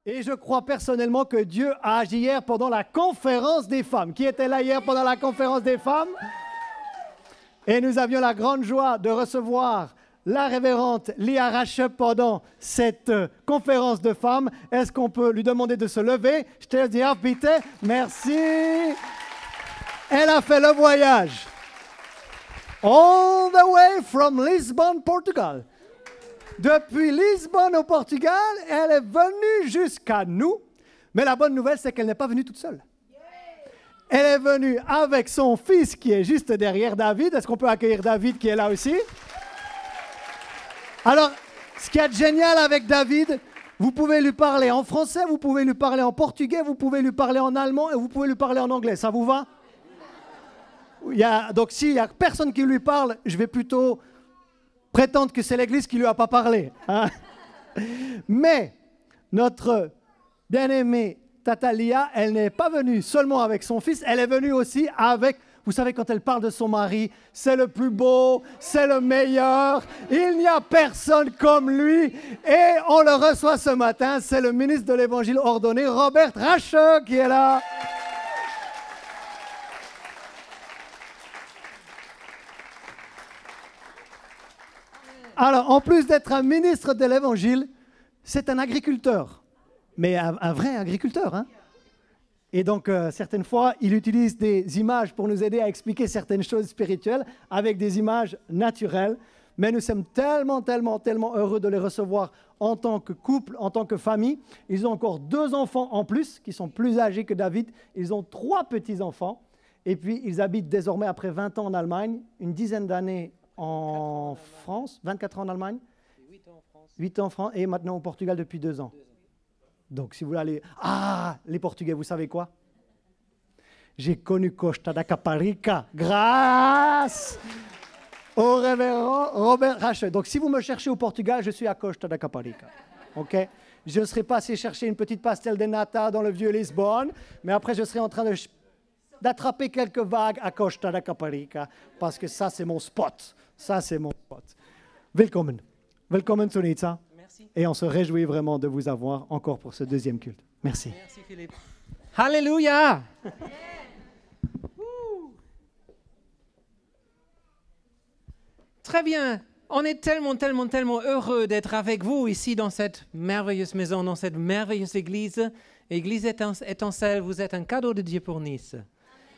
Et je crois personnellement que Dieu a agi hier pendant la conférence des femmes. Qui était là hier pendant la conférence des femmes? Et nous avions la grande joie de recevoir la révérende Lia Rachep pendant cette conférence de femmes. Est-ce qu'on peut lui demander de se lever? Je te dis, bitte, merci. Elle a fait le voyage. All the way from Lisbon, Portugal. Depuis Lisbonne au Portugal, elle est venue jusqu'à nous. Mais la bonne nouvelle, c'est qu'elle n'est pas venue toute seule. Elle est venue avec son fils qui est juste derrière David. Est-ce qu'on peut accueillir David qui est là aussi? Alors, ce qui est génial avec David, vous pouvez lui parler en français, vous pouvez lui parler en portugais, vous pouvez lui parler en allemand et vous pouvez lui parler en anglais. Ça vous va? Donc, s'il n'y a personne qui lui parle, je vais plutôt prétendre que c'est l'Église qui ne lui a pas parlé. Hein? Mais notre bien-aimée Tata Lia, elle n'est pas venue seulement avec son fils, elle est venue aussi avec, vous savez, quand elle parle de son mari, c'est le plus beau, c'est le meilleur, il n'y a personne comme lui. Et on le reçoit ce matin, c'est le ministre de l'Évangile ordonné, Robert Rache, qui est là. Alors, en plus d'être un ministre de l'Évangile, c'est un agriculteur. Mais un vrai agriculteur. Hein? Et donc, certaines fois, il utilise des images pour nous aider à expliquer certaines choses spirituelles avec des images naturelles. Mais nous sommes tellement heureux de les recevoir en tant que couple, en tant que famille. Ils ont encore 2 enfants en plus, qui sont plus âgés que David. Ils ont 3 petits-enfants. Et puis, ils habitent désormais, après 20 ans en Allemagne, une dizaine d'années en France, 24 ans en Allemagne, 8 ans en France, et maintenant au Portugal depuis 2 ans. Donc, si vous voulez aller... Ah, les Portugais, vous savez quoi? J'ai connu Costa da Caparica grâce au révérend Robert Rache. Donc, si vous me cherchez au Portugal, je suis à Costa da Caparica. OK? Je ne serai pas allé chercher une petite pastel de nata dans le vieux Lisbonne, mais après, je serai en train d'attraper quelques vagues à Costa da Caparica, parce que ça, c'est mon spot. Ça, c'est mon spot. Willkommen. Willkommen zu Nizza. Merci. Et on se réjouit vraiment de vous avoir encore pour ce 2e culte. Merci. Merci Philippe. Alléluia. Très bien. On est tellement heureux d'être avec vous ici dans cette merveilleuse maison, dans cette merveilleuse église. Église Étincelle, vous êtes un cadeau de Dieu pour Nice.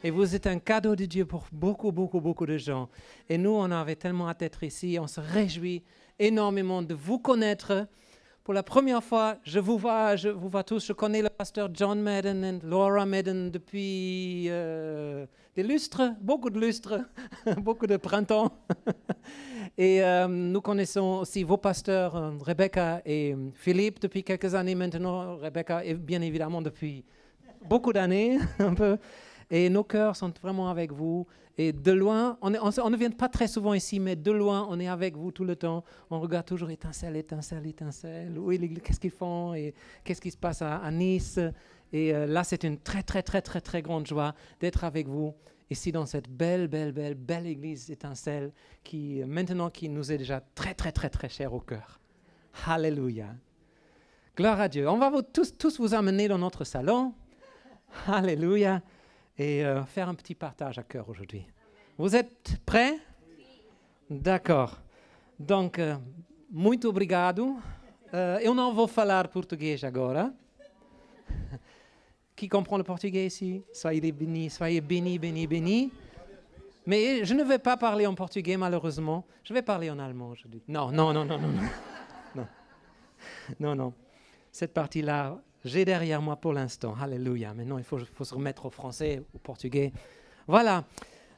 Et vous êtes un cadeau de Dieu pour beaucoup de gens. Et nous, on avait tellement hâte d'être ici. On se réjouit énormément de vous connaître. Pour la première fois, je vous vois tous. Je connais le pasteur John Madden et Laura Madden depuis des lustres, beaucoup de lustres, beaucoup de printemps. Et nous connaissons aussi vos pasteurs, Rebecca et Philippe, depuis quelques années maintenant. Rebecca, et bien évidemment, depuis beaucoup d'années, un peu. Et nos cœurs sont vraiment avec vous. Et de loin, on ne vient pas très souvent ici, mais de loin, on est avec vous tout le temps. On regarde toujours étincelle. Oui, qu'est-ce qu'ils font et qu'est-ce qui se passe à Nice. Et là, c'est une très grande joie d'être avec vous ici dans cette belle église étincelle qui nous est déjà très chère au cœur. Alléluia. Gloire à Dieu. On va tous vous amener dans notre salon. Alléluia. Et faire un petit partage à cœur aujourd'hui. Vous êtes prêts? D'accord. Donc, muito obrigado. Eu não vou falar português agora. Qui comprend le portugais ici? Soyez bénis. Mais je ne vais pas parler en portugais, malheureusement. Je vais parler en allemand aujourd'hui. Non. Non. Cette partie-là... J'ai derrière moi pour l'instant. Alléluia. Maintenant, il faut se remettre au français, au portugais. Voilà.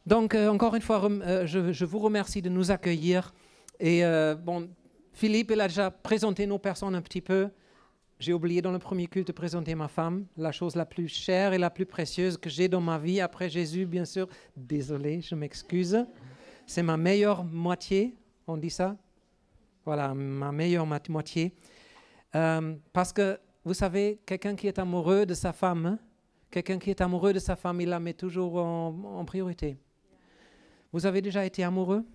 Donc, encore une fois, je vous remercie de nous accueillir. Et Philippe, il a déjà présenté nos personnes un petit peu. J'ai oublié dans le premier culte de présenter ma femme, la chose la plus chère et la plus précieuse que j'ai dans ma vie, après Jésus, bien sûr. Désolé, je m'excuse. C'est ma meilleure moitié, on dit ça? Voilà, ma meilleure moitié. Parce que vous savez, quelqu'un qui est amoureux de sa femme, il la met toujours en priorité. Vous avez déjà été amoureux?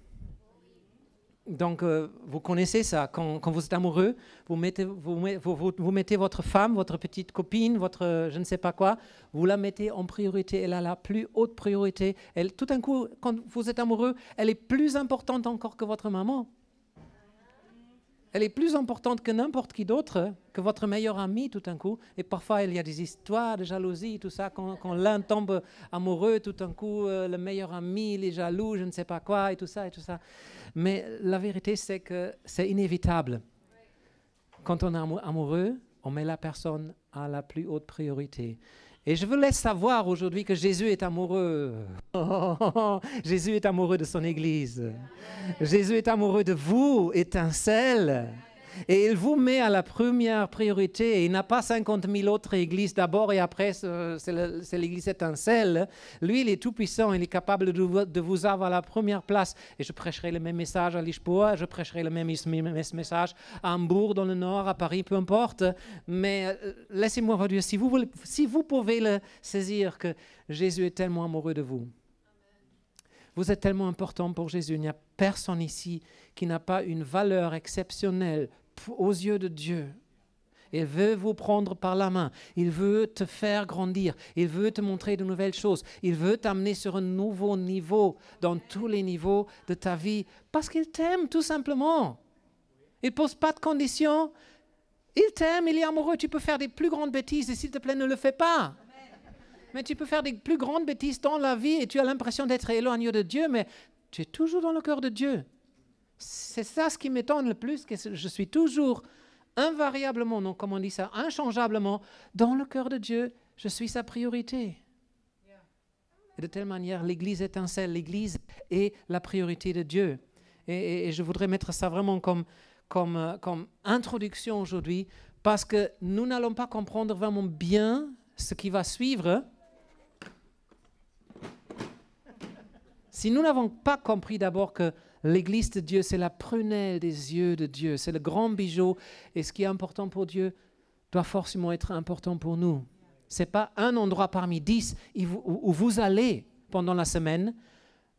Donc, vous connaissez ça. Quand vous êtes amoureux, vous mettez votre femme, votre petite copine, votre je ne sais pas quoi, vous la mettez en priorité. Elle a la plus haute priorité. Tout d'un coup, quand vous êtes amoureux, elle est plus importante encore que votre maman. Elle est plus importante que n'importe qui d'autre, que votre meilleur ami tout d'un coup. Et parfois, il y a des histoires de jalousie, tout ça. Quand l'un tombe amoureux, tout d'un coup, le meilleur ami, il est jaloux, je ne sais pas quoi, et tout ça, et tout ça. Mais la vérité, c'est que c'est inévitable. Quand on est amoureux, on met la personne à la plus haute priorité. Et je vous laisse savoir aujourd'hui que Jésus est amoureux. Jésus est amoureux de son Église. Jésus est amoureux de vous, étincelle. Et il vous met à la première priorité. Il n'a pas 50 000 autres églises d'abord et après, c'est l'église étincelle. Lui, il est tout puissant. Il est capable de vous avoir à la première place. Et je prêcherai le même message à Lisboa, je prêcherai le même message à Hambourg, dans le Nord, à Paris, peu importe. Mais laissez-moi vous dire, si vous pouvez le saisir, que Jésus est tellement amoureux de vous. Vous êtes tellement important pour Jésus. Il n'y a personne ici qui n'a pas une valeur exceptionnelle aux yeux de Dieu. Il veut vous prendre par la main. Il veut te faire grandir. Il veut te montrer de nouvelles choses. Il veut t'amener sur un nouveau niveau dans tous les niveaux de ta vie parce qu'il t'aime tout simplement. Il ne pose pas de conditions. Il t'aime, il est amoureux. Tu peux faire des plus grandes bêtises et s'il te plaît, ne le fais pas. Mais tu peux faire des plus grandes bêtises dans la vie et tu as l'impression d'être éloigné de Dieu, mais tu es toujours dans le cœur de Dieu. C'est ça ce qui m'étonne le plus, que je suis toujours invariablement, non, comment on dit ça, inchangeablement, dans le cœur de Dieu, je suis sa priorité. Et de telle manière, l'Église étincelle, l'Église est la priorité de Dieu. Et je voudrais mettre ça vraiment comme introduction aujourd'hui, parce que nous n'allons pas comprendre vraiment bien ce qui va suivre si nous n'avons pas compris d'abord que l'Église de Dieu, c'est la prunelle des yeux de Dieu, c'est le grand bijou, et ce qui est important pour Dieu doit forcément être important pour nous. Ce n'est pas un endroit parmi 10 où vous allez pendant la semaine,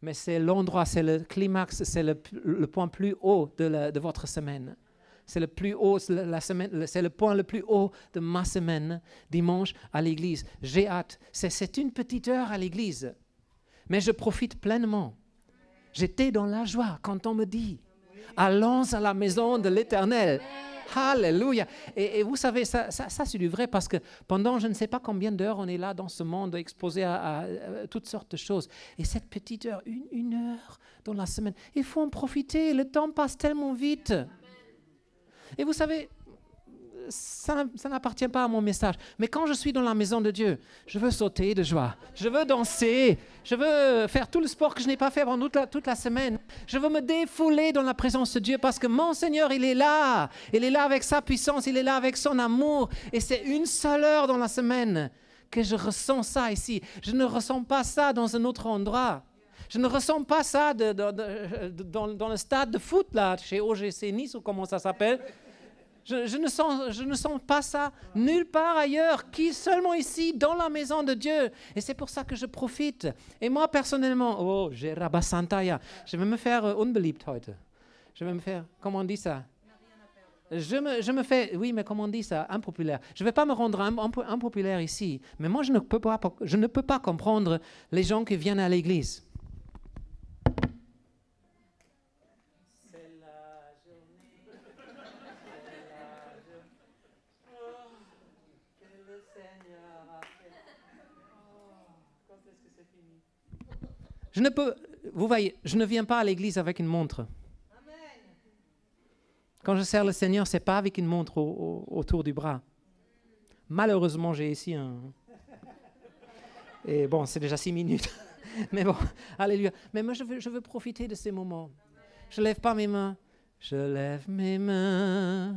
mais c'est l'endroit, c'est le climax, c'est le point plus haut de votre semaine. C'est le plus haut, la semaine, c'est le point le plus haut de ma semaine, dimanche à l'église. J'ai hâte. C'est une petite heure à l'église, mais je profite pleinement. J'étais dans la joie quand on me dit « Allons à la maison de l'Éternel ». Alléluia. Et vous savez, ça c'est du vrai parce que pendant je ne sais pas combien d'heures on est là dans ce monde exposé à toutes sortes de choses. Et cette petite heure, une heure dans la semaine, il faut en profiter. Le temps passe tellement vite. Et vous savez, ça n'appartient pas à mon message. Mais quand je suis dans la maison de Dieu, je veux sauter de joie. Je veux danser. Je veux faire tout le sport que je n'ai pas fait pendant toute la semaine. Je veux me défouler dans la présence de Dieu parce que mon Seigneur, il est là. Il est là avec sa puissance. Il est là avec son amour. Et c'est une seule heure dans la semaine que je ressens ça ici. Je ne ressens pas ça dans un autre endroit. Je ne ressens pas ça dans le stade de foot, là, chez OGC Nice, ou comment ça s'appelle. Je ne sens pas ça nulle part ailleurs, seulement ici, dans la maison de Dieu. Et c'est pour ça que je profite. Et moi, personnellement, j'ai Rabasantaya. Je vais me faire unbeliebt heute. Je vais me faire, comment on dit ça? Je me fais, oui, mais comment on dit ça? Impopulaire. Je ne vais pas me rendre impopulaire ici. Mais moi, je ne peux pas comprendre les gens qui viennent à l'église. Vous voyez, je ne viens pas à l'église avec une montre. Quand je sers le Seigneur, ce n'est pas avec une montre autour du bras. Malheureusement, j'ai ici un... Et bon, c'est déjà 6 minutes. Mais bon, alléluia. Mais moi, je veux profiter de ces moments. Je ne lève pas mes mains. Je lève mes mains.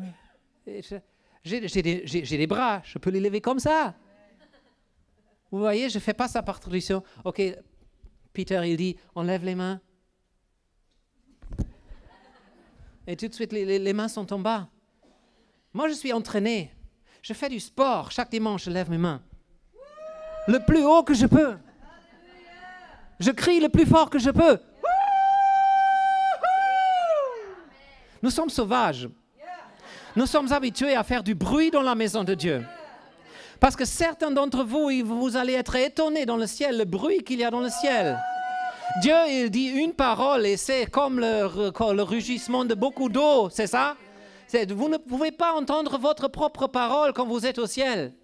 J'ai des bras, je peux les lever comme ça. Vous voyez, je ne fais pas ça par tradition. OK, Peter, il dit, on lève les mains. Et tout de suite, les mains sont en bas. Moi, je suis entraîné. Je fais du sport. Chaque dimanche, je lève mes mains. Le plus haut que je peux. Je crie le plus fort que je peux. Nous sommes sauvages. Nous sommes habitués à faire du bruit dans la maison de Dieu. Parce que certains d'entre vous, vous allez être étonnés dans le ciel, le bruit qu'il y a dans le ciel. Dieu, il dit une parole et c'est comme le rugissement de beaucoup d'eau, c'est ça? Vous ne pouvez pas entendre votre propre parole quand vous êtes au ciel.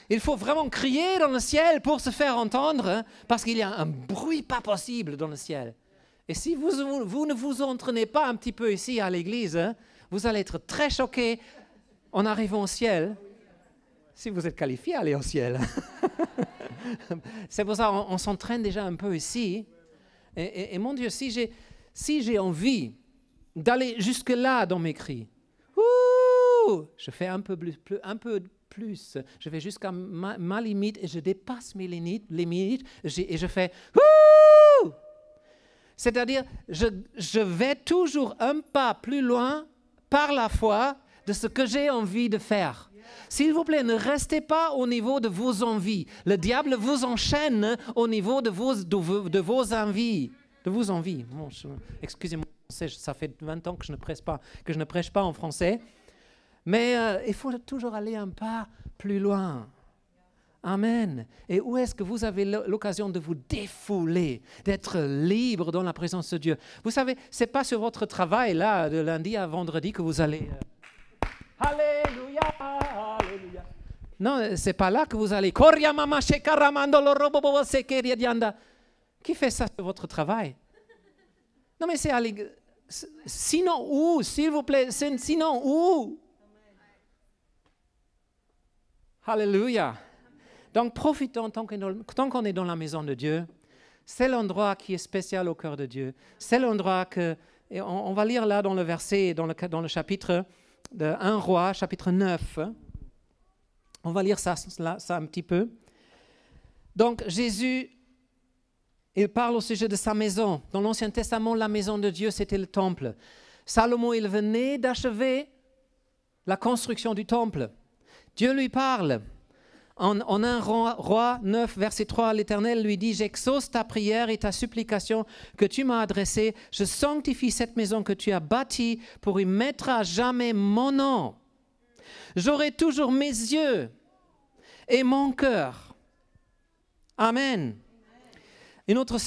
Il faut vraiment crier dans le ciel pour se faire entendre, hein, parce qu'il y a un bruit pas possible dans le ciel. Et si vous ne vous entraînez pas un petit peu ici à l'église, hein, vous allez être très choqués en arrivant au ciel, si vous êtes qualifié à aller au ciel. C'est pour ça qu'on s'entraîne déjà un peu ici. Et mon Dieu, si j'ai envie d'aller jusque-là dans mes cris, je fais un peu plus. Je vais jusqu'à ma limite et je dépasse mes limites et je fais c'est-à-dire, je vais toujours un pas plus loin par la foi de ce que j'ai envie de faire. S'il vous plaît, ne restez pas au niveau de vos envies. Le diable vous enchaîne au niveau de vos envies. De vos envies. Bon, excusez-moi, ça fait 20 ans que je ne prêche pas en français. Mais il faut toujours aller un pas plus loin. Amen. Et où est-ce que vous avez l'occasion de vous défouler, d'être libre dans la présence de Dieu? Vous savez, ce n'est pas sur votre travail, là, de lundi à vendredi, que vous allez... Alléluia, alléluia. Non, ce n'est pas là que vous allez... Qui fait ça sur votre travail? Non, mais c'est à l'église. Sinon où, s'il vous plaît? Sinon où? Alléluia. Donc, profitons tant qu'on est dans la maison de Dieu. C'est l'endroit qui est spécial au cœur de Dieu. C'est l'endroit que... Et on va lire là dans le verset, dans le chapitre de 1 Roi, chapitre 9. On va lire ça un petit peu. Donc, Jésus, il parle au sujet de sa maison. Dans l'Ancien Testament, la maison de Dieu, c'était le temple. Salomon, il venait d'achever la construction du temple. Dieu lui parle. En 1 Roi 9, verset 3, l'Éternel lui dit « J'exauce ta prière et ta supplication que tu m'as adressée. Je sanctifie cette maison que tu as bâtie pour y mettre à jamais mon nom. J'aurai toujours mes yeux et mon cœur. » Amen. Une autre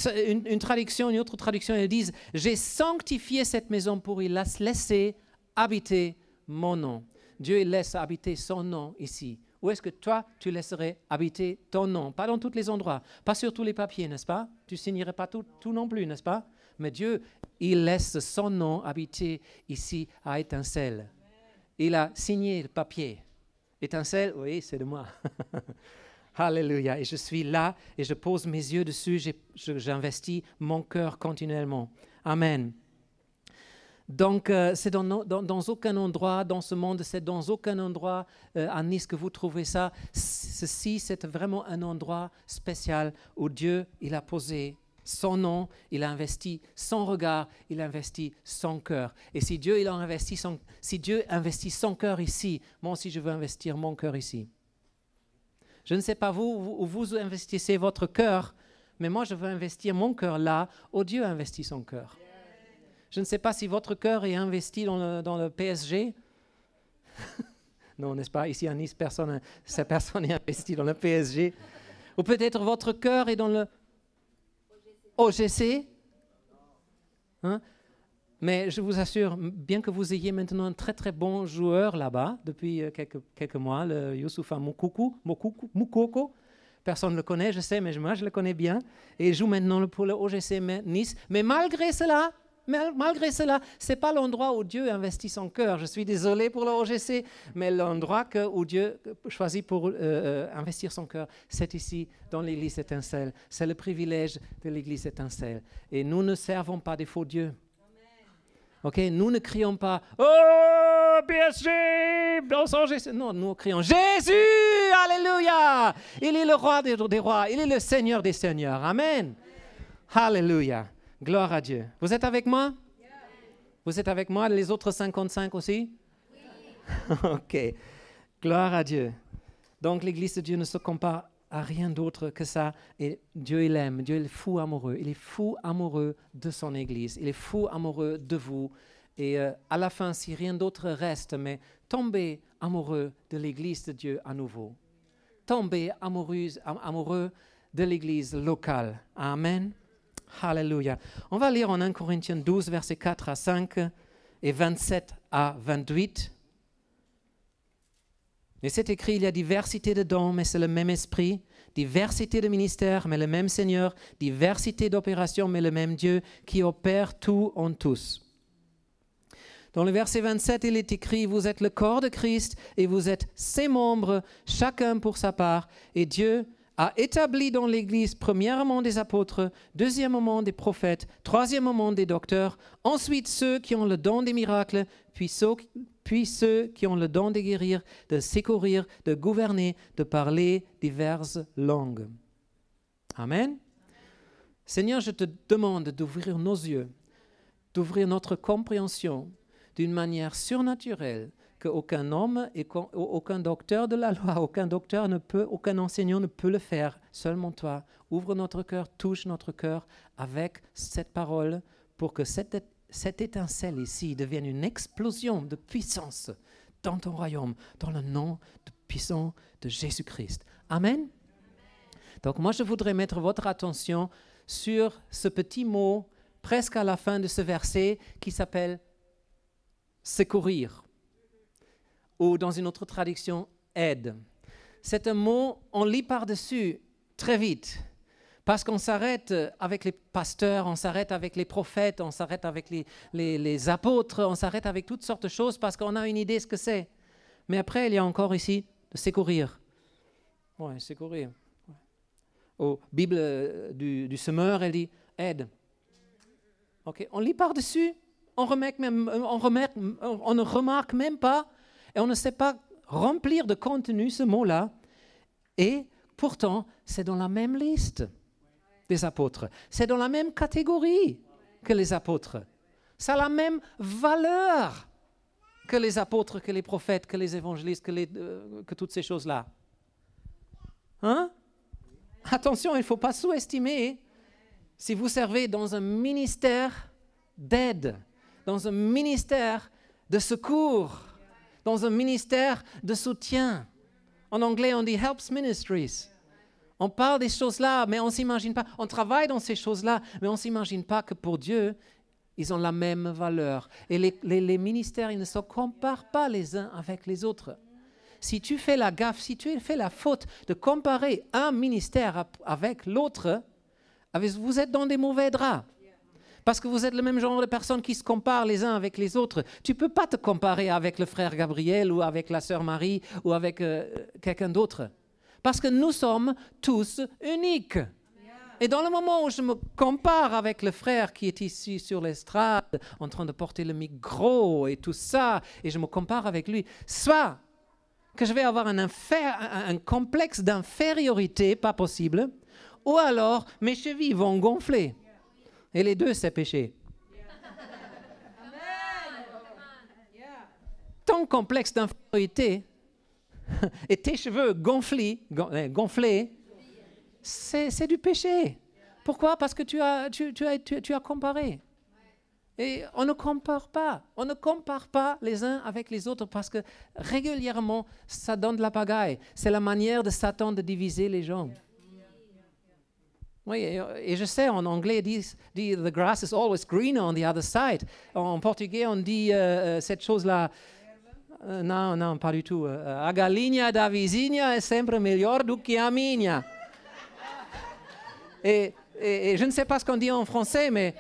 traduction, elle dit « J'ai sanctifié cette maison pour y laisser habiter mon nom. » Dieu il laisse habiter son nom ici. Où est-ce que toi, tu laisserais habiter ton nom? Pas dans tous les endroits, pas sur tous les papiers, n'est-ce pas? Tu signerais pas tout non plus, n'est-ce pas? Mais Dieu, il laisse son nom habiter ici à Étincelle. Il a signé le papier. Étincelle, oui, c'est de moi. Alléluia. Et je suis là et je pose mes yeux dessus, j'investis mon cœur continuellement. Amen. Donc, c'est dans aucun endroit dans ce monde, c'est dans aucun endroit à Nice que vous trouvez ça. Ceci, c'est vraiment un endroit spécial où Dieu, il a posé son nom, il a investi son regard, il a investi son cœur. Et si Dieu investit son cœur ici, moi aussi je veux investir mon cœur ici. Je ne sais pas où vous investissez votre cœur, mais moi je veux investir mon cœur là où Dieu a investi son cœur. Je ne sais pas si votre cœur est investi dans le PSG. Non, n'est-ce pas? Ici à Nice, personne n'est investi dans le PSG. Ou peut-être votre cœur est dans le OGC. Hein? Mais je vous assure, bien que vous ayez maintenant un très très bon joueur là-bas, depuis quelques mois, le Youssoufa Moukoko, personne ne le connaît, je sais, mais moi je le connais bien. Et il joue maintenant pour le OGC Nice. Mais malgré cela, ce n'est pas l'endroit où Dieu investit son cœur. Je suis désolé pour le OGC, mais l'endroit où Dieu choisit pour investir son cœur, c'est ici, dans l'Église Étincelle. C'est le privilège de l'Église Étincelle. Et nous ne servons pas des faux dieux. Okay? Nous ne crions pas « Oh, PSG, OGC !» Non, nous crions « Jésus, Alléluia ! Il est le roi des rois, il est le Seigneur des seigneurs. Amen. Alléluia. Gloire à Dieu. Vous êtes avec moi? Yeah. Vous êtes avec moi? Les autres 55 aussi? Oui. OK. Gloire à Dieu. Donc, l'Église de Dieu ne se compare à rien d'autre que ça. Et Dieu, il aime. Dieu, il est fou amoureux. Il est fou amoureux de son Église. Il est fou amoureux de vous. Et à la fin, si rien d'autre reste, mais tombez amoureux de l'Église de Dieu à nouveau. Tombez amoureux de l'Église locale. Amen. Alléluia. On va lire en 1 Corinthiens 12, versets 4 à 5 et 27 à 28. Et c'est écrit, il y a diversité de dons, mais c'est le même esprit. Diversité de ministères, mais le même Seigneur. Diversité d'opérations, mais le même Dieu qui opère tout en tous. Dans le verset 27, il est écrit, vous êtes le corps de Christ et vous êtes ses membres, chacun pour sa part. Et Dieu a établi dans l'Église premièrement des apôtres, deuxièmement des prophètes, troisièmement des docteurs, ensuite ceux qui ont le don des miracles, puis ceux qui ont le don de guérir, de secourir, de gouverner, de parler diverses langues. Amen. Seigneur, je te demande d'ouvrir nos yeux, d'ouvrir notre compréhension d'une manière surnaturelle qu'aucun homme et aucun docteur de la loi, aucun enseignant ne peut le faire, seulement toi. Ouvre notre cœur, touche notre cœur avec cette parole pour que cette étincelle ici devienne une explosion de puissance dans ton royaume, dans le nom puissant de Jésus-Christ. Amen. Donc moi, je voudrais mettre votre attention sur ce petit mot presque à la fin de ce verset qui s'appelle secourir, ou dans une autre traduction, aide. C'est un mot, on lit par-dessus très vite, parce qu'on s'arrête avec les pasteurs, on s'arrête avec les prophètes, on s'arrête avec les apôtres, on s'arrête avec toutes sortes de choses parce qu'on a une idée de ce que c'est. Mais après, il y a encore ici de secourir. Oui, secourir. Au Bible du semeur, elle dit aide. Okay. On lit par-dessus. On ne remarque même pas et on ne sait pas remplir de contenu ce mot-là. Et pourtant, c'est dans la même liste des apôtres. C'est dans la même catégorie que les apôtres. Ça a la même valeur que les apôtres, que les prophètes, que les évangélistes, que toutes ces choses-là. Hein? Attention, il ne faut pas sous-estimer si vous servez dans un ministère d'aide, dans un ministère de secours, dans un ministère de soutien. En anglais, on dit Helps Ministries. On parle des choses-là, mais on ne s'imagine pas. On travaille dans ces choses-là, mais on ne s'imagine pas que pour Dieu, ils ont la même valeur. Et les ministères, ils ne se comparent pas les uns avec les autres. Si tu fais la gaffe, si tu fais la faute de comparer un ministère avec l'autre, vous êtes dans des mauvais draps. Parce que vous êtes le même genre de personnes qui se comparent les uns avec les autres. Tu ne peux pas te comparer avec le frère Gabriel ou avec la sœur Marie ou avec quelqu'un d'autre. Parce que nous sommes tous uniques. Et dans le moment où je me compare avec le frère qui est ici sur l'estrade, en train de porter le micro et tout ça, et je me compare avec lui, soit que je vais avoir un complexe d'infériorité, pas possible, ou alors mes chevilles vont gonfler. Et les deux, c'est péché. Ton complexe d'infériorité et tes cheveux gonflés, c'est du péché. Pourquoi? Parce que tu as comparé. Et on ne compare pas. On ne compare pas les uns avec les autres parce que régulièrement, ça donne de la pagaille. C'est la manière de Satan de diviser les gens. Oui, et je sais, en anglais, dit the grass is always greener on the other side. En portugais, on dit cette chose-là. Non, pas du tout. A galinha da vizinha é sempre melhor do que a minha. Et je ne sais pas ce qu'on dit en français, mais...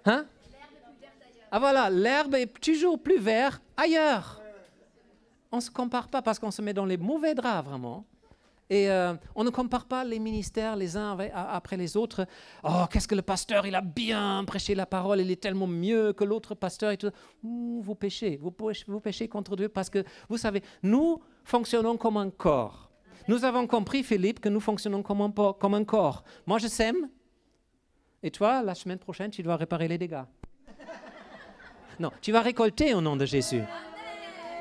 Hein? Ah voilà, l'herbe est toujours plus verte ailleurs. On ne se compare pas parce qu'on se met dans les mauvais draps, vraiment. Et on ne compare pas les ministères les uns après les autres. Oh, qu'est-ce que le pasteur, il a bien prêché la parole, il est tellement mieux que l'autre pasteur. Et tout. Vous péchez contre Dieu parce que, vous savez, nous fonctionnons comme un corps. Nous avons compris, Philippe, que nous fonctionnons comme un corps. Moi, je sème. Et toi, la semaine prochaine, tu dois réparer les dégâts. Non, tu vas récolter au nom de Jésus.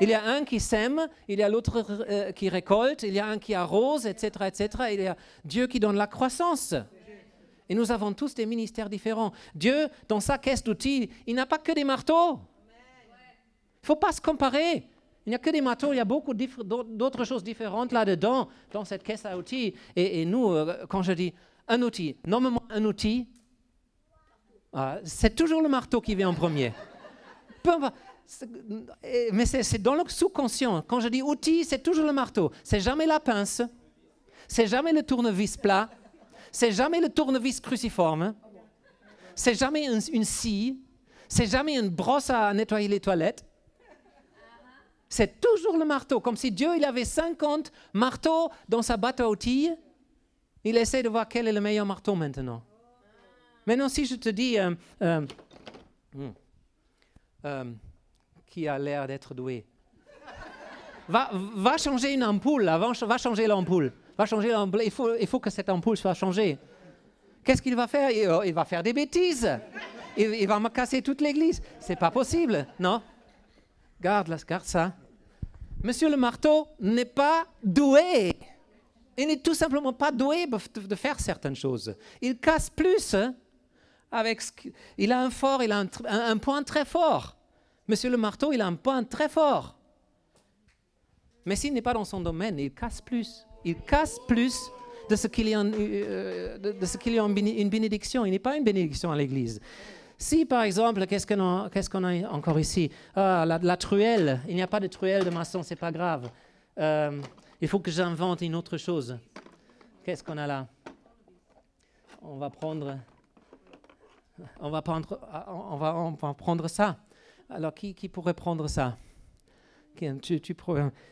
Il y a un qui sème, il y a l'autre qui récolte, il y a un qui arrose, etc., etc. Il y a Dieu qui donne la croissance. Et nous avons tous des ministères différents. Dieu, dans sa caisse d'outils, il n'a pas que des marteaux. Il ne faut pas se comparer. Il n'y a que des marteaux, il y a beaucoup d'autres choses différentes là-dedans, dans cette caisse à outils. Et nous, quand je dis un outil, normalement un outil, c'est toujours le marteau qui vient en premier. Mais c'est dans le sous-conscient. Quand je dis outil, c'est toujours le marteau. C'est jamais la pince, c'est jamais le tournevis plat, c'est jamais le tournevis cruciforme, c'est jamais une scie, c'est jamais une brosse à nettoyer les toilettes. C'est toujours le marteau, comme si Dieu il avait 50 marteaux dans sa boîte à outils. Il essaie de voir quel est le meilleur marteau maintenant. Maintenant, si je te dis qui a l'air d'être doué, va changer une ampoule, va changer l'ampoule. Il faut que cette ampoule soit changée. Qu'est-ce qu'il va faire? Il va faire des bêtises. Il va me casser toute l'église. C'est pas possible, non? Garde ça. Monsieur le marteau n'est pas doué. Il n'est tout simplement pas doué de faire certaines choses. Il casse plus. Il a un point très fort. Monsieur le marteau, il a un point très fort. Mais s'il n'est pas dans son domaine, il casse plus. Il casse plus de ce qu'il y a une bénédiction. Il n'est pas une bénédiction à l'église. Si, par exemple, qu'est-ce qu'on a encore ici? La truelle. Il n'y a pas de truelle de maçon, c'est pas grave. Il faut que j'invente une autre chose. Qu'est-ce qu'on a là? On va prendre ça. Alors, qui pourrait prendre ça?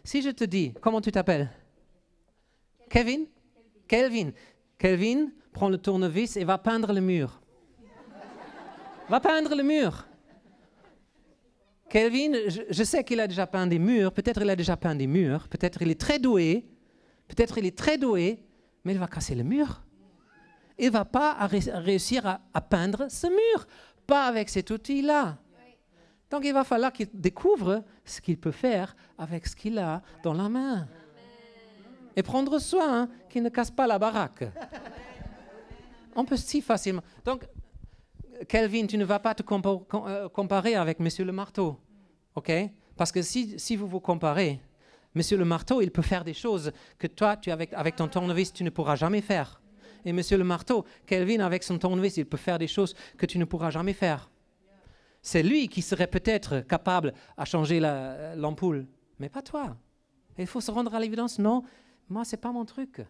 Si je te dis, comment tu t'appelles? Kelvin, prend le tournevis et va peindre le mur. Va peindre le mur. Kelvin, je sais qu'il a déjà peint des murs, peut-être il est très doué, mais il va casser le mur. Il ne va pas réussir à peindre ce mur, pas avec cet outil-là. Donc il va falloir qu'il découvre ce qu'il peut faire avec ce qu'il a dans la main. Et prendre soin qu'il ne casse pas la baraque. On peut si facilement. Donc, Kelvin, tu ne vas pas te comparer avec Monsieur le marteau, ok? Parce que si vous comparez, Monsieur le marteau, il peut faire des choses que toi, avec ton tournevis, tu ne pourras jamais faire. Et Monsieur le marteau, Kelvin, avec son tournevis, il peut faire des choses que tu ne pourras jamais faire. C'est lui qui serait peut-être capable à changer l'ampoule, mais pas toi. Et il faut se rendre à l'évidence, non, moi, ce n'est pas mon truc. Il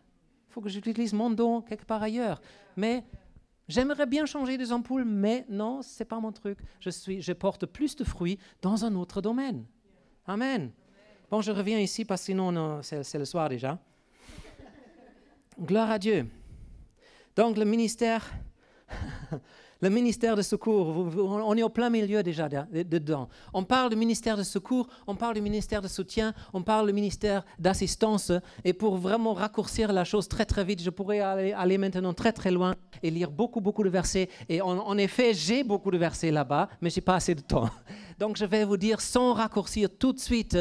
faut que j'utilise mon don quelque part ailleurs. Mais j'aimerais bien changer des ampoules, mais non, ce n'est pas mon truc. Je porte plus de fruits dans un autre domaine. Amen. Bon, je reviens ici parce que sinon, c'est le soir déjà. Gloire à Dieu. Donc, le ministère de secours, on est au plein milieu déjà dedans. On parle du ministère de secours, on parle du ministère de soutien, on parle du ministère d'assistance. Et pour vraiment raccourcir la chose très très vite, je pourrais aller maintenant très très loin et lire beaucoup de versets. Et en effet, j'ai beaucoup de versets là-bas, mais je n'ai pas assez de temps. Donc je vais vous dire sans raccourcir tout de suite,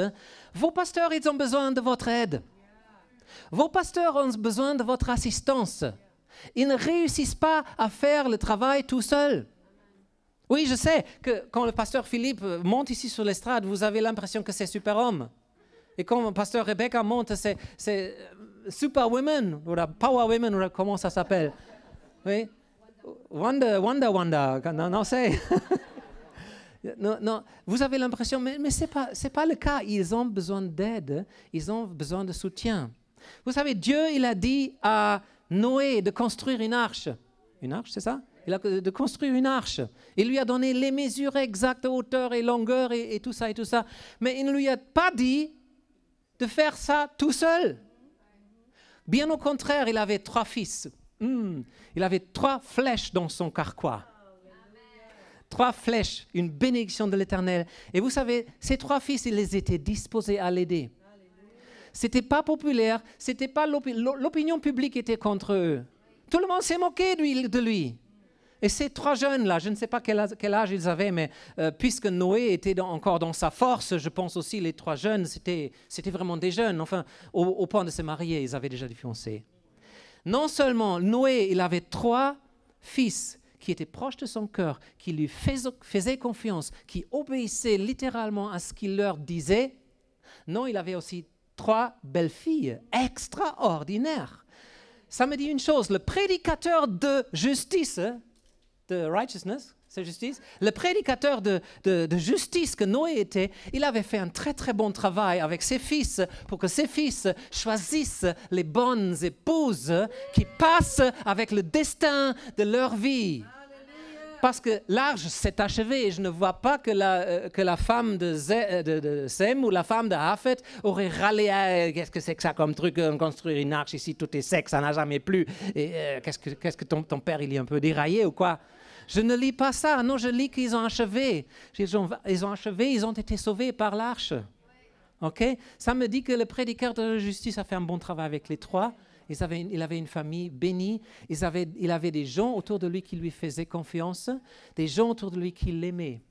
vos pasteurs, ils ont besoin de votre aide. Vos pasteurs ont besoin de votre assistance. Ils ne réussissent pas à faire le travail tout seuls. Oui, je sais que quand le pasteur Philippe monte ici sur l'estrade, vous avez l'impression que c'est super-homme. Et quand le pasteur Rebecca monte, c'est super-woman, ou power woman, ou comment ça s'appelle. Oui? Wanda. Non, c'est... non, vous avez l'impression, mais ce n'est pas le cas. Ils ont besoin d'aide, ils ont besoin de soutien. Vous savez, Dieu, il a dit à Noé de construire une arche. Une arche, c'est ça? Il a de construire une arche. Il lui a donné les mesures exactes, hauteur et longueur et tout ça. Mais il ne lui a pas dit de faire ça tout seul. Bien au contraire, il avait 3 fils. Il avait 3 flèches dans son carquois. 3 flèches, une bénédiction de l'Éternel. Et vous savez, ces 3 fils, ils étaient disposés à l'aider. C'était pas populaire, c'était pas l'opinion publique était contre eux. Tout le monde s'est moqué de lui. Et ces 3 jeunes-là, je ne sais pas quel âge ils avaient, mais puisque Noé était encore dans sa force, je pense aussi les 3 jeunes, c'était vraiment des jeunes. Enfin, au point de se marier, ils avaient déjà divorcé. Non seulement Noé, il avait 3 fils qui était proche de son cœur, qui lui faisait confiance, qui obéissait littéralement à ce qu'il leur disait. Non, il avait aussi 3 belles filles extraordinaires. Ça me dit une chose, le prédicateur de justice, de righteousness, c'est justice, le prédicateur de justice que Noé était, il avait fait un très très bon travail avec ses fils pour que ses fils choisissent les bonnes épouses qui passent avec le destin de leur vie. Parce que l'arche s'est achevée et je ne vois pas que la femme de Sem ou la femme de Hafet aurait râlé qu'est-ce que c'est que ça comme truc, construire une arche ici, tout est sec, ça n'a jamais plu. Et qu'est-ce que ton père, il est un peu déraillé ou quoi? Je ne lis pas ça, non, je lis qu'ils ont achevé. Ils ont achevé, ils ont été sauvés par l'arche. Okay? Ça me dit que le prédicateur de la justice a fait un bon travail avec les 3. Il avait une famille bénie. Il avait des gens autour de lui qui lui faisaient confiance, des gens autour de lui qui l'aimaient.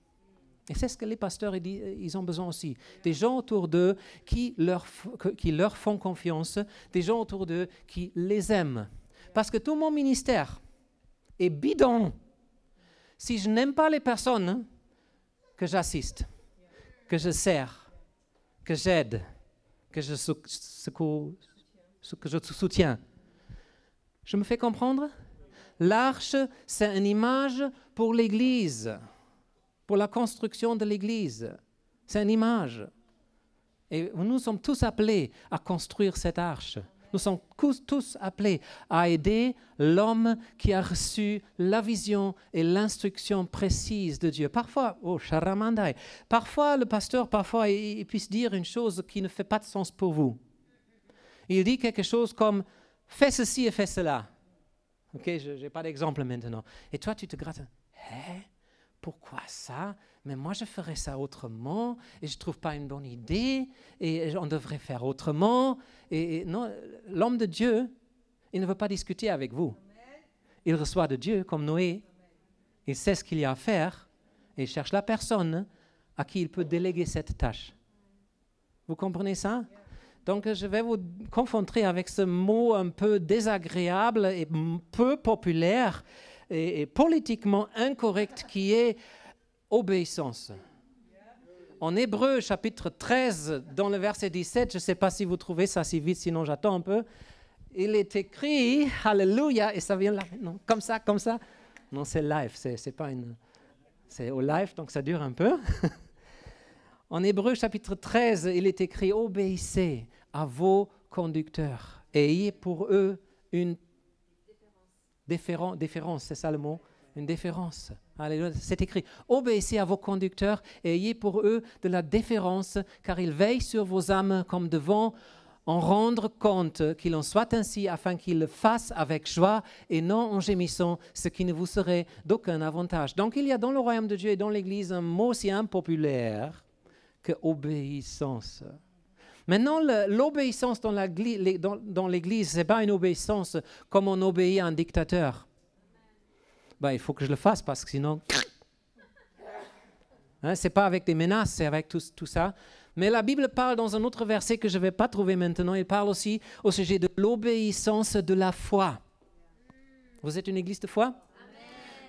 Et c'est ce que les pasteurs ils ont besoin aussi. Des gens autour d'eux qui leur font confiance, des gens autour d'eux qui les aiment. Parce que tout mon ministère est bidon si je n'aime pas les personnes que j'assiste, que je sers, que j'aide, que je soutiens. Je me fais comprendre? L'arche, c'est une image pour l'Église, pour la construction de l'Église. C'est une image. Et nous sommes tous appelés à construire cette arche. Nous sommes tous appelés à aider l'homme qui a reçu la vision et l'instruction précise de Dieu. Parfois, parfois le pasteur, il puisse dire une chose qui ne fait pas de sens pour vous. Il dit quelque chose comme « fais ceci et fais cela ». Ok, je n'ai pas d'exemple maintenant. Et toi, tu te grattes. Pourquoi ça? Mais moi, je ferais ça autrement et je ne trouve pas une bonne idée et on devrait faire autrement. Et non, l'homme de Dieu, il ne veut pas discuter avec vous. Il reçoit de Dieu comme Noé. Il sait ce qu'il y a à faire et il cherche la personne à qui il peut déléguer cette tâche. Vous comprenez ça? Donc, je vais vous confronter avec ce mot un peu désagréable et peu populaire et politiquement incorrect qui est obéissance. En Hébreu, chapitre 13, dans le verset 17, je ne sais pas si vous trouvez ça si vite, sinon j'attends un peu. Il est écrit, Alléluia, et ça vient là, non, comme ça. Non, c'est live, c'est au live, donc ça dure un peu. En Hébreu, chapitre 13, il est écrit, obéissez à vos conducteurs et ayez pour eux une déférence, c'est ça le mot? Une déférence. Alléluia. C'est écrit. Obéissez à vos conducteurs et ayez pour eux de la déférence, car ils veillent sur vos âmes comme devant en rendre compte, qu'il en soit ainsi, afin qu'ils le fassent avec joie et non en gémissant, ce qui ne vous serait d'aucun avantage. Donc il y a dans le royaume de Dieu et dans l'Église un mot si impopulaire que obéissance. Maintenant, l'obéissance dans l'Église, ce n'est pas une obéissance comme on obéit à un dictateur. Il faut que je le fasse parce que sinon... Ce n'est pas avec des menaces, c'est avec tout ça. Mais la Bible parle dans un autre verset que je ne vais pas trouver maintenant. Il parle aussi au sujet de l'obéissance de la foi. Vous êtes une église de foi?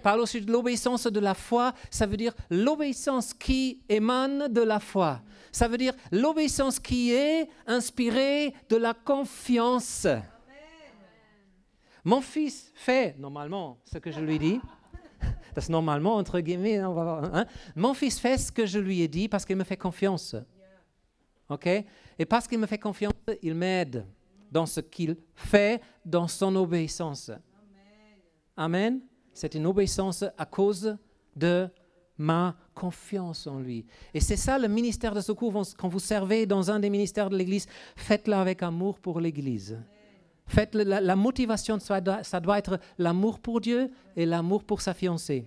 Parle aussi de l'obéissance de la foi, ça veut dire l'obéissance qui émane de la foi. Ça veut dire l'obéissance qui est inspirée de la confiance. Amen. Mon fils fait normalement ce que je lui dis. C'est normalement, entre guillemets, on va voir, hein? Mon fils fait ce que je lui ai dit parce qu'il me fait confiance. OK? Et parce qu'il me fait confiance, il m'aide dans ce qu'il fait, dans son obéissance. Amen. C'est une obéissance à cause de ma confiance en lui. Et c'est ça le ministère de secours. Quand vous servez dans un des ministères de l'Église, faites-le avec amour pour l'Église. Faites la motivation, ça doit être l'amour pour Dieu et l'amour pour sa fiancée.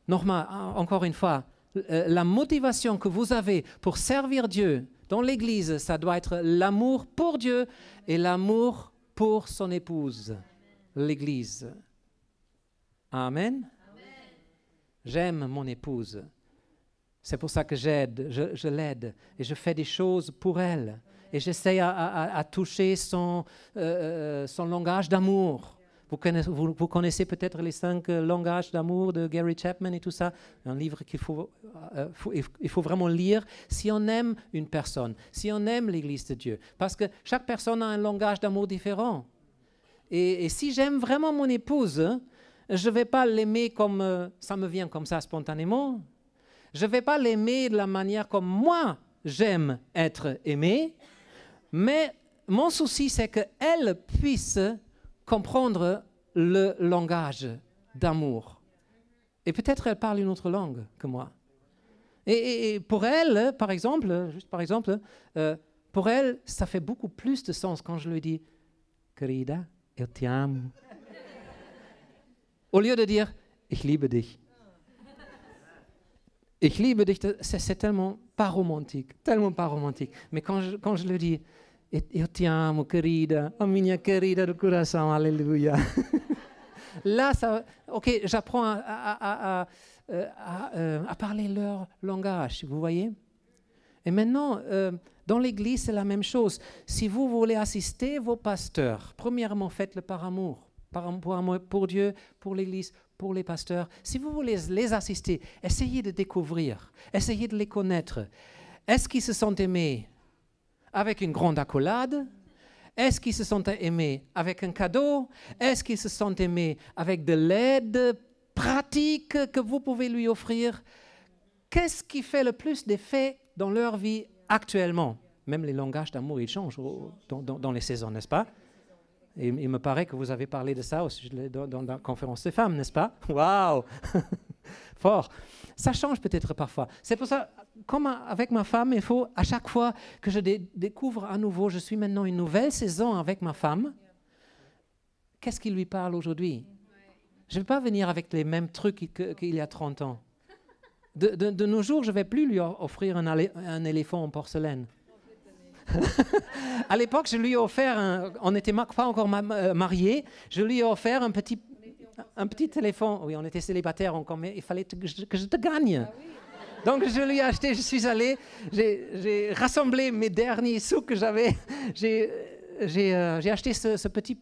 Normal, encore une fois, la motivation que vous avez pour servir Dieu dans l'Église, ça doit être l'amour pour Dieu et l'amour pour son épouse, l'Église. Amen. J'aime mon épouse. C'est pour ça que j'aide, je l'aide et je fais des choses pour elle. Et j'essaie à toucher son langage d'amour. Vous connaissez peut-être les 5 langages d'amour de Gary Chapman et tout ça, un livre qu'il il faut vraiment lire si on aime une personne, si on aime l'Église de Dieu. Parce que chaque personne a un langage d'amour différent. Et si j'aime vraiment mon épouse, je ne vais pas l'aimer comme ça me vient comme ça spontanément. Je ne vais pas l'aimer de la manière comme moi j'aime être aimé, mais mon souci c'est qu'elle puisse comprendre le langage d'amour. Et peut-être elle parle une autre langue que moi. Et pour elle, par exemple, pour elle, ça fait beaucoup plus de sens quand je lui dis « Querida, eu te amo ». Au lieu de dire « Ich liebe dich ». « Ich liebe dich », c'est tellement pas romantique, tellement pas romantique. Mais quand je lui dis « Eu te amo, querida, a minha querida do coração, alléluia ». Là, ok, j'apprends à parler leur langage, vous voyez. Et maintenant, dans l'Église, c'est la même chose. Si vous voulez assister vos pasteurs, premièrement, faites-le par amour pour Dieu, pour l'Église, pour les pasteurs. Si vous voulez les assister, essayez de découvrir, essayez de les connaître. Est-ce qu'ils se sentent aimés avec une grande accolade? Est-ce qu'ils se sentent aimés avec un cadeau? Est-ce qu'ils se sentent aimés avec de l'aide pratique que vous pouvez lui offrir? Qu'est-ce qui fait le plus d'effet dans leur vie actuellement? Même les langages d'amour, ils changent dans les saisons, n'est-ce pas? Et il me paraît que vous avez parlé de ça aussi dans la conférence des femmes, n'est-ce pas? Waouh! Fort! Ça change peut-être parfois. C'est pour ça, comme avec ma femme, il faut à chaque fois que je découvre à nouveau, je suis maintenant une nouvelle saison avec ma femme, qu'est-ce qui lui parle aujourd'hui? Je ne vais pas venir avec les mêmes trucs qu'il y a 30 ans. De nos jours, je ne vais plus lui offrir un éléphant en porcelaine. À l'époque, je lui ai offert, on n'était pas encore mariés, je lui ai offert un petit éléphant. Oui, on était célibataires encore, mais il fallait que je te gagne. Donc je lui ai acheté, je suis allé, j'ai rassemblé mes derniers sous que j'avais, j'ai acheté ce petit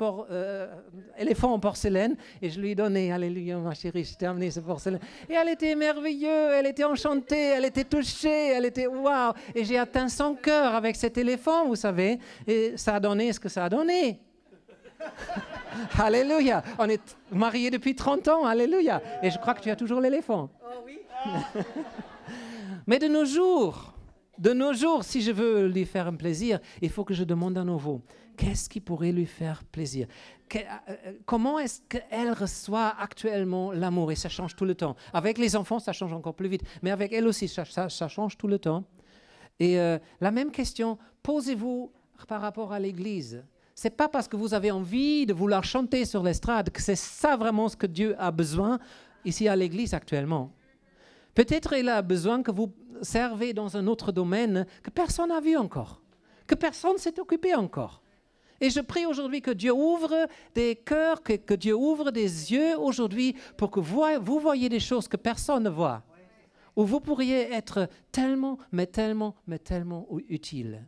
éléphant en porcelaine et je lui ai donné. Alléluia, ma chérie, je t'ai amené ce porcelaine. Et elle était merveilleuse, elle était enchantée, elle était touchée, elle était waouh. Et j'ai atteint son cœur avec cet éléphant, vous savez. Et ça a donné ce que ça a donné. Alléluia. On est mariés depuis 30 ans, alléluia. Et je crois que tu as toujours l'éléphant. Oh oui. Mais de nos jours, si je veux lui faire un plaisir, il faut que je demande à nouveau, qu'est-ce qui pourrait lui faire plaisir? Comment est-ce qu'elle reçoit actuellement l'amour? Et ça change tout le temps. Avec les enfants, ça change encore plus vite. Mais avec elle aussi, ça change tout le temps. Et la même question, posez-vous par rapport à l'Église. Ce n'est pas parce que vous avez envie de vouloir chanter sur l'estrade que c'est ça vraiment ce que Dieu a besoin ici à l'Église actuellement. Peut-être il a besoin que vous servez dans un autre domaine que personne n'a vu encore, que personne ne s'est occupé encore. Et je prie aujourd'hui que Dieu ouvre des cœurs, que Dieu ouvre des yeux aujourd'hui pour que vous voyez des choses que personne ne voit, où vous pourriez être tellement, mais tellement, mais tellement utile.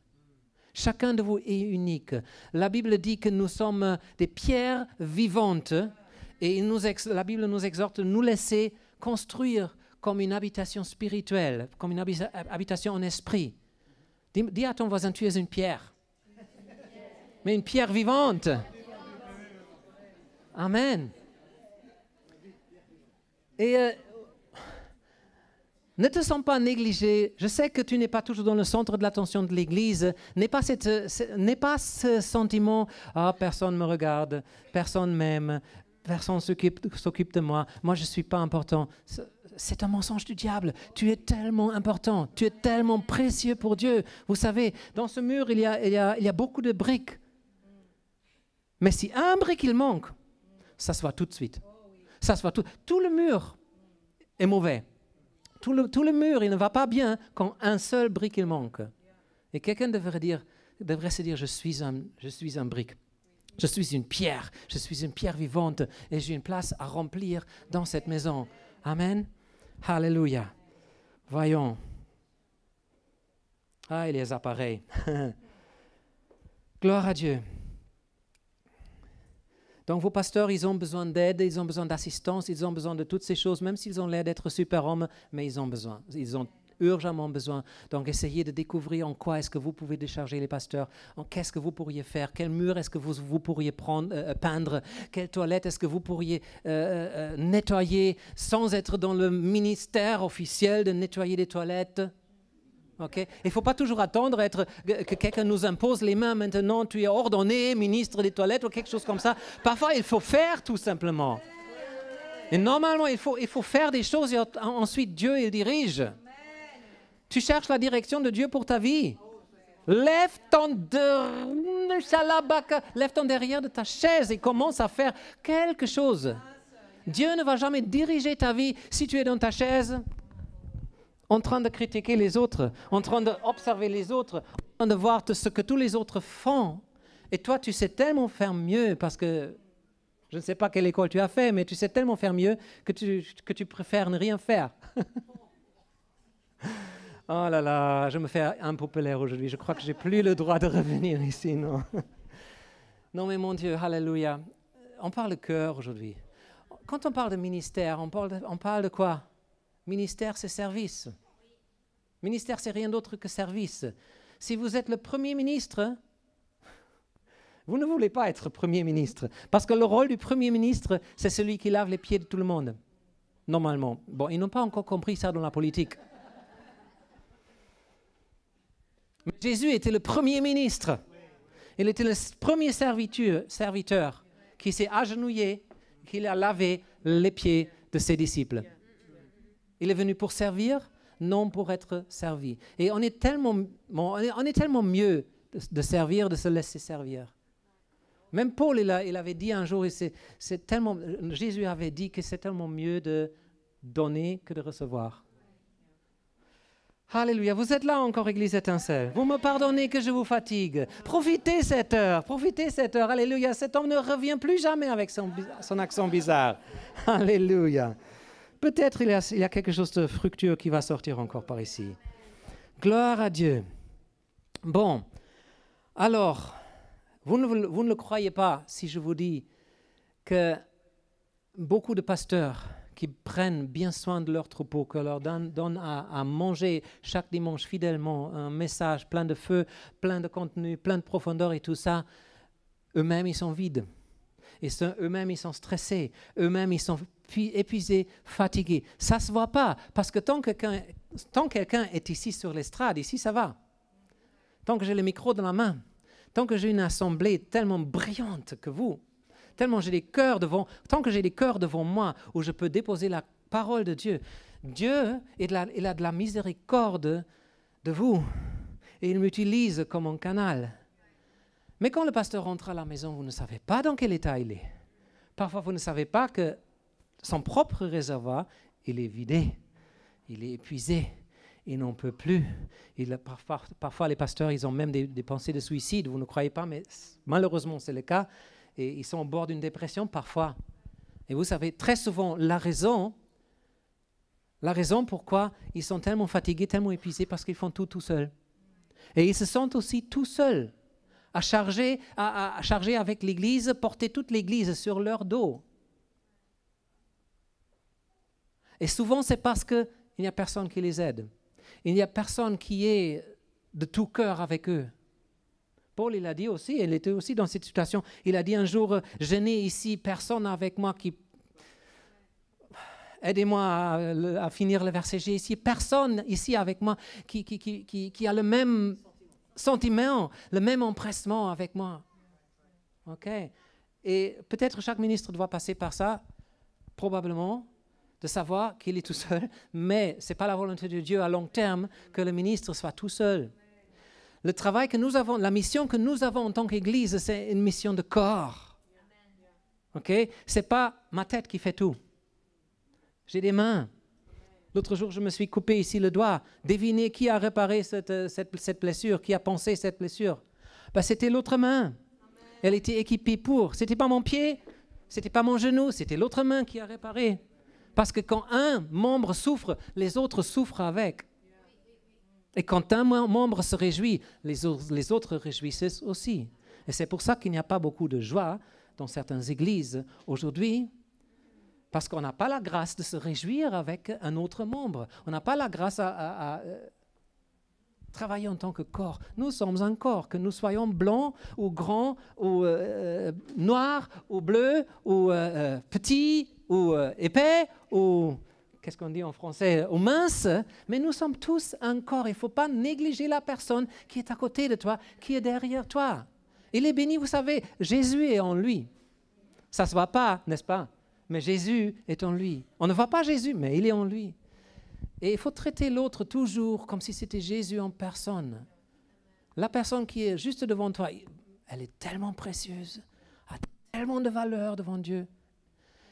Chacun de vous est unique. La Bible dit que nous sommes des pierres vivantes et la Bible nous exhorte à nous laisser construire comme une habitation spirituelle, comme une habitation en esprit. Dis à ton voisin, tu es une pierre. Mais une pierre vivante. Amen. Et ne te sens pas négligé. Je sais que tu n'es pas toujours dans le centre de l'attention de l'Église. N'est pas ce sentiment « Ah, personne ne me regarde, personne m'aime, personne s'occupe de moi, moi je ne suis pas important ». C'est un mensonge du diable. Tu es tellement important, tu es tellement précieux pour Dieu. Vous savez, dans ce mur, il y a beaucoup de briques. Mais si un brique il manque, ça se voit tout de suite. Ça se voit tout le mur est mauvais. Tout le mur, il ne va pas bien quand un seul brique il manque. Et quelqu'un devrait se dire, je suis un brique. Je suis une pierre vivante et j'ai une place à remplir dans cette maison. Amen. Alléluia. Voyons. Ah, il y a les appareils. Gloire à Dieu. Donc vos pasteurs, ils ont besoin d'aide, ils ont besoin d'assistance, ils ont besoin de toutes ces choses, même s'ils ont l'air d'être super-hommes, mais ils ont besoin. Ils ont urgemment besoin. Donc essayez de découvrir en quoi est-ce que vous pouvez décharger les pasteurs, en qu'est-ce que vous pourriez faire, quel mur est-ce que vous pourriez peindre, quelle toilette est-ce que vous pourriez nettoyer sans être dans le ministère officiel de nettoyer les toilettes. Okay. Il ne faut pas toujours attendre que quelqu'un nous impose les mains. Maintenant, tu es ordonné ministre des toilettes ou quelque chose comme ça. Parfois, il faut faire tout simplement. Et normalement, il faut faire des choses et ensuite Dieu, il dirige. Tu cherches la direction de Dieu pour ta vie. Lève ton derrière de ta chaise et commence à faire quelque chose. Dieu ne va jamais diriger ta vie si tu es dans ta chaise, en train de critiquer les autres, en train d'observer les autres, en train de voir ce que tous les autres font. Et toi, tu sais tellement faire mieux parce que, je ne sais pas quelle école tu as fait, mais tu sais tellement faire mieux que tu préfères ne rien faire. Oh là là, je me fais impopulaire aujourd'hui. Je crois que je n'ai plus le droit de revenir ici, non. Non mais mon Dieu, alléluia. On parle de cœur aujourd'hui. Quand on parle de ministère, on parle de quoi? Ministère, c'est service. Ministère, c'est rien d'autre que service. Si vous êtes le Premier ministre, vous ne voulez pas être Premier ministre. Parce que le rôle du Premier ministre, c'est celui qui lave les pieds de tout le monde. Normalement. Bon, ils n'ont pas encore compris ça dans la politique. Mais Jésus était le Premier ministre. Il était le premier serviteur qui s'est agenouillé, qui a lavé les pieds de ses disciples. Il est venu pour servir, non pour être servi. Et on est tellement mieux de servir, de se laisser servir. Même Paul, il avait dit un jour, Jésus avait dit que c'est tellement mieux de donner que de recevoir. Alléluia, vous êtes là encore, Église étincelle. Vous me pardonnez que je vous fatigue. Profitez cette heure. Alléluia, cet homme ne revient plus jamais avec son accent bizarre. Alléluia. Peut-être il y a quelque chose de fructueux qui va sortir encore par ici. Gloire à Dieu. Bon, alors, vous ne le croyez pas si je vous dis que beaucoup de pasteurs qui prennent bien soin de leurs troupeaux, que leur donnent à manger chaque dimanche fidèlement un message plein de feu, plein de contenu, plein de profondeur et tout ça, eux-mêmes ils sont vides. Et eux-mêmes ils sont stressés, eux-mêmes ils sont épuisés, fatigués. Ça ne se voit pas, parce que tant que quelqu'un est ici sur l'estrade, ici ça va. Tant que j'ai le micro dans la main, tant que j'ai une assemblée tellement brillante que vous, tant que j'ai des cœurs devant moi où je peux déposer la parole de Dieu, Dieu il a de la miséricorde de vous et il m'utilise comme un canal. Mais quand le pasteur rentre à la maison, vous ne savez pas dans quel état il est. Parfois, vous ne savez pas que son propre réservoir, il est vidé, il est épuisé, il n'en peut plus. Parfois, les pasteurs, ils ont même des pensées de suicide, vous ne croyez pas, mais malheureusement, c'est le cas. Et ils sont au bord d'une dépression parfois. Et vous savez, très souvent, la raison pourquoi ils sont tellement fatigués, tellement épuisés, parce qu'ils font tout seuls. Et ils se sentent aussi tout seuls, à charger avec l'Église, porter toute l'Église sur leur dos. Et souvent, c'est parce qu'il n'y a personne qui les aide. Il n'y a personne qui est de tout cœur avec eux. Paul, il a dit aussi, il était aussi dans cette situation, il a dit un jour, je n'ai ici personne avec moi qui... Aidez-moi à finir le verset, j'ai ici personne ici avec moi qui a le même sentiment, le même empressement avec moi. Ok. Et peut-être chaque ministre doit passer par ça, probablement, de savoir qu'il est tout seul, mais ce n'est pas la volonté de Dieu à long terme que le ministre soit tout seul. Le travail que nous avons, la mission que nous avons en tant qu'Église, c'est une mission de corps. Ok? Ce n'est pas ma tête qui fait tout. J'ai des mains. L'autre jour, je me suis coupé ici le doigt. Devinez qui a réparé cette blessure, qui a pensé cette blessure. C'était l'autre main. Elle était équipée pour. Ce n'était pas mon pied, ce n'était pas mon genou, c'était l'autre main qui a réparé. Parce que quand un membre souffre, les autres souffrent avec. Et quand un membre se réjouit, les autres réjouissent aussi. Et c'est pour ça qu'il n'y a pas beaucoup de joie dans certaines églises aujourd'hui parce qu'on n'a pas la grâce de se réjouir avec un autre membre. On n'a pas la grâce à travailler en tant que corps. Nous sommes un corps, que nous soyons blancs ou grands ou noirs ou bleus ou petits ou épais ou, qu'est-ce qu'on dit en français, ou minces, mais nous sommes tous un corps. Il ne faut pas négliger la personne qui est à côté de toi, qui est derrière toi. Il est béni, vous savez, Jésus est en lui. Ça ne se voit pas, n'est-ce pas? Mais Jésus est en lui. On ne voit pas Jésus, mais il est en lui. Et il faut traiter l'autre toujours comme si c'était Jésus en personne. La personne qui est juste devant toi, elle est tellement précieuse, a tellement de valeur devant Dieu.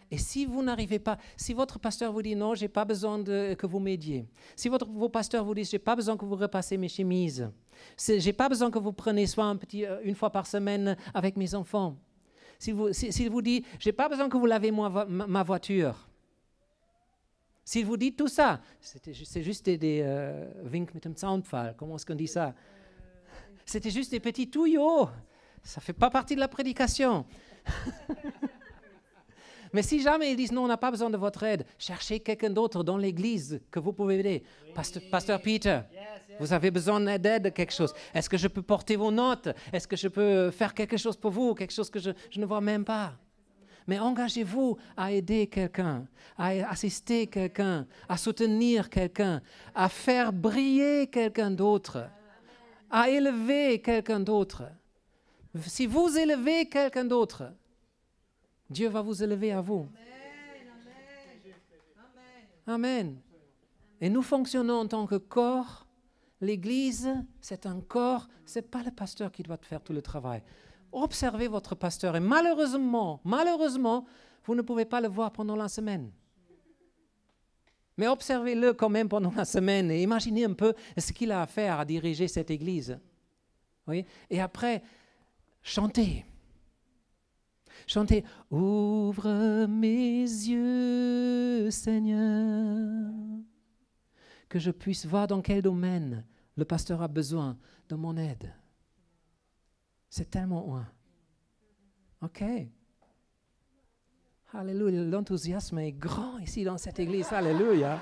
Et si vous n'arrivez pas, si votre pasteur vous dit non, je n'ai pas besoin que vous m'aidiez. Si vos pasteurs vous disent, je n'ai pas besoin que vous repassez mes chemises. Je n'ai pas besoin que vous preniez soin une fois par semaine avec mes enfants. S'il vous dit, je n'ai pas besoin que vous lavez ma voiture. S'il vous dit tout ça, c'est juste des Wink mit dem Zaunpfahl, comment est-ce qu'on dit ça? C'était juste des petits tuyaux, ça ne fait pas partie de la prédication. Mais si jamais ils disent non, on n'a pas besoin de votre aide, cherchez quelqu'un d'autre dans l'église que vous pouvez aider. Pasteur Peter, vous avez besoin d'aide de quelque chose. Est-ce que je peux porter vos notes? Est-ce que je peux faire quelque chose pour vous? Quelque chose que je ne vois même pas. Mais engagez-vous à aider quelqu'un, à assister quelqu'un, à soutenir quelqu'un, à faire briller quelqu'un d'autre, à élever quelqu'un d'autre. Si vous élevez quelqu'un d'autre, Dieu va vous élever à vous. Amen. Et nous fonctionnons en tant que corps. L'Église, c'est un corps. Ce n'est pas le pasteur qui doit faire tout le travail. Observez votre pasteur et malheureusement, vous ne pouvez pas le voir pendant la semaine. Mais observez-le quand même pendant la semaine et imaginez un peu ce qu'il a à faire à diriger cette église. Oui? Et après, chantez. Chantez « Ouvre mes yeux, Seigneur, que je puisse voir dans quel domaine le pasteur a besoin de mon aide. » C'est tellement loin. OK. Alléluia. L'enthousiasme est grand ici dans cette église. Alléluia.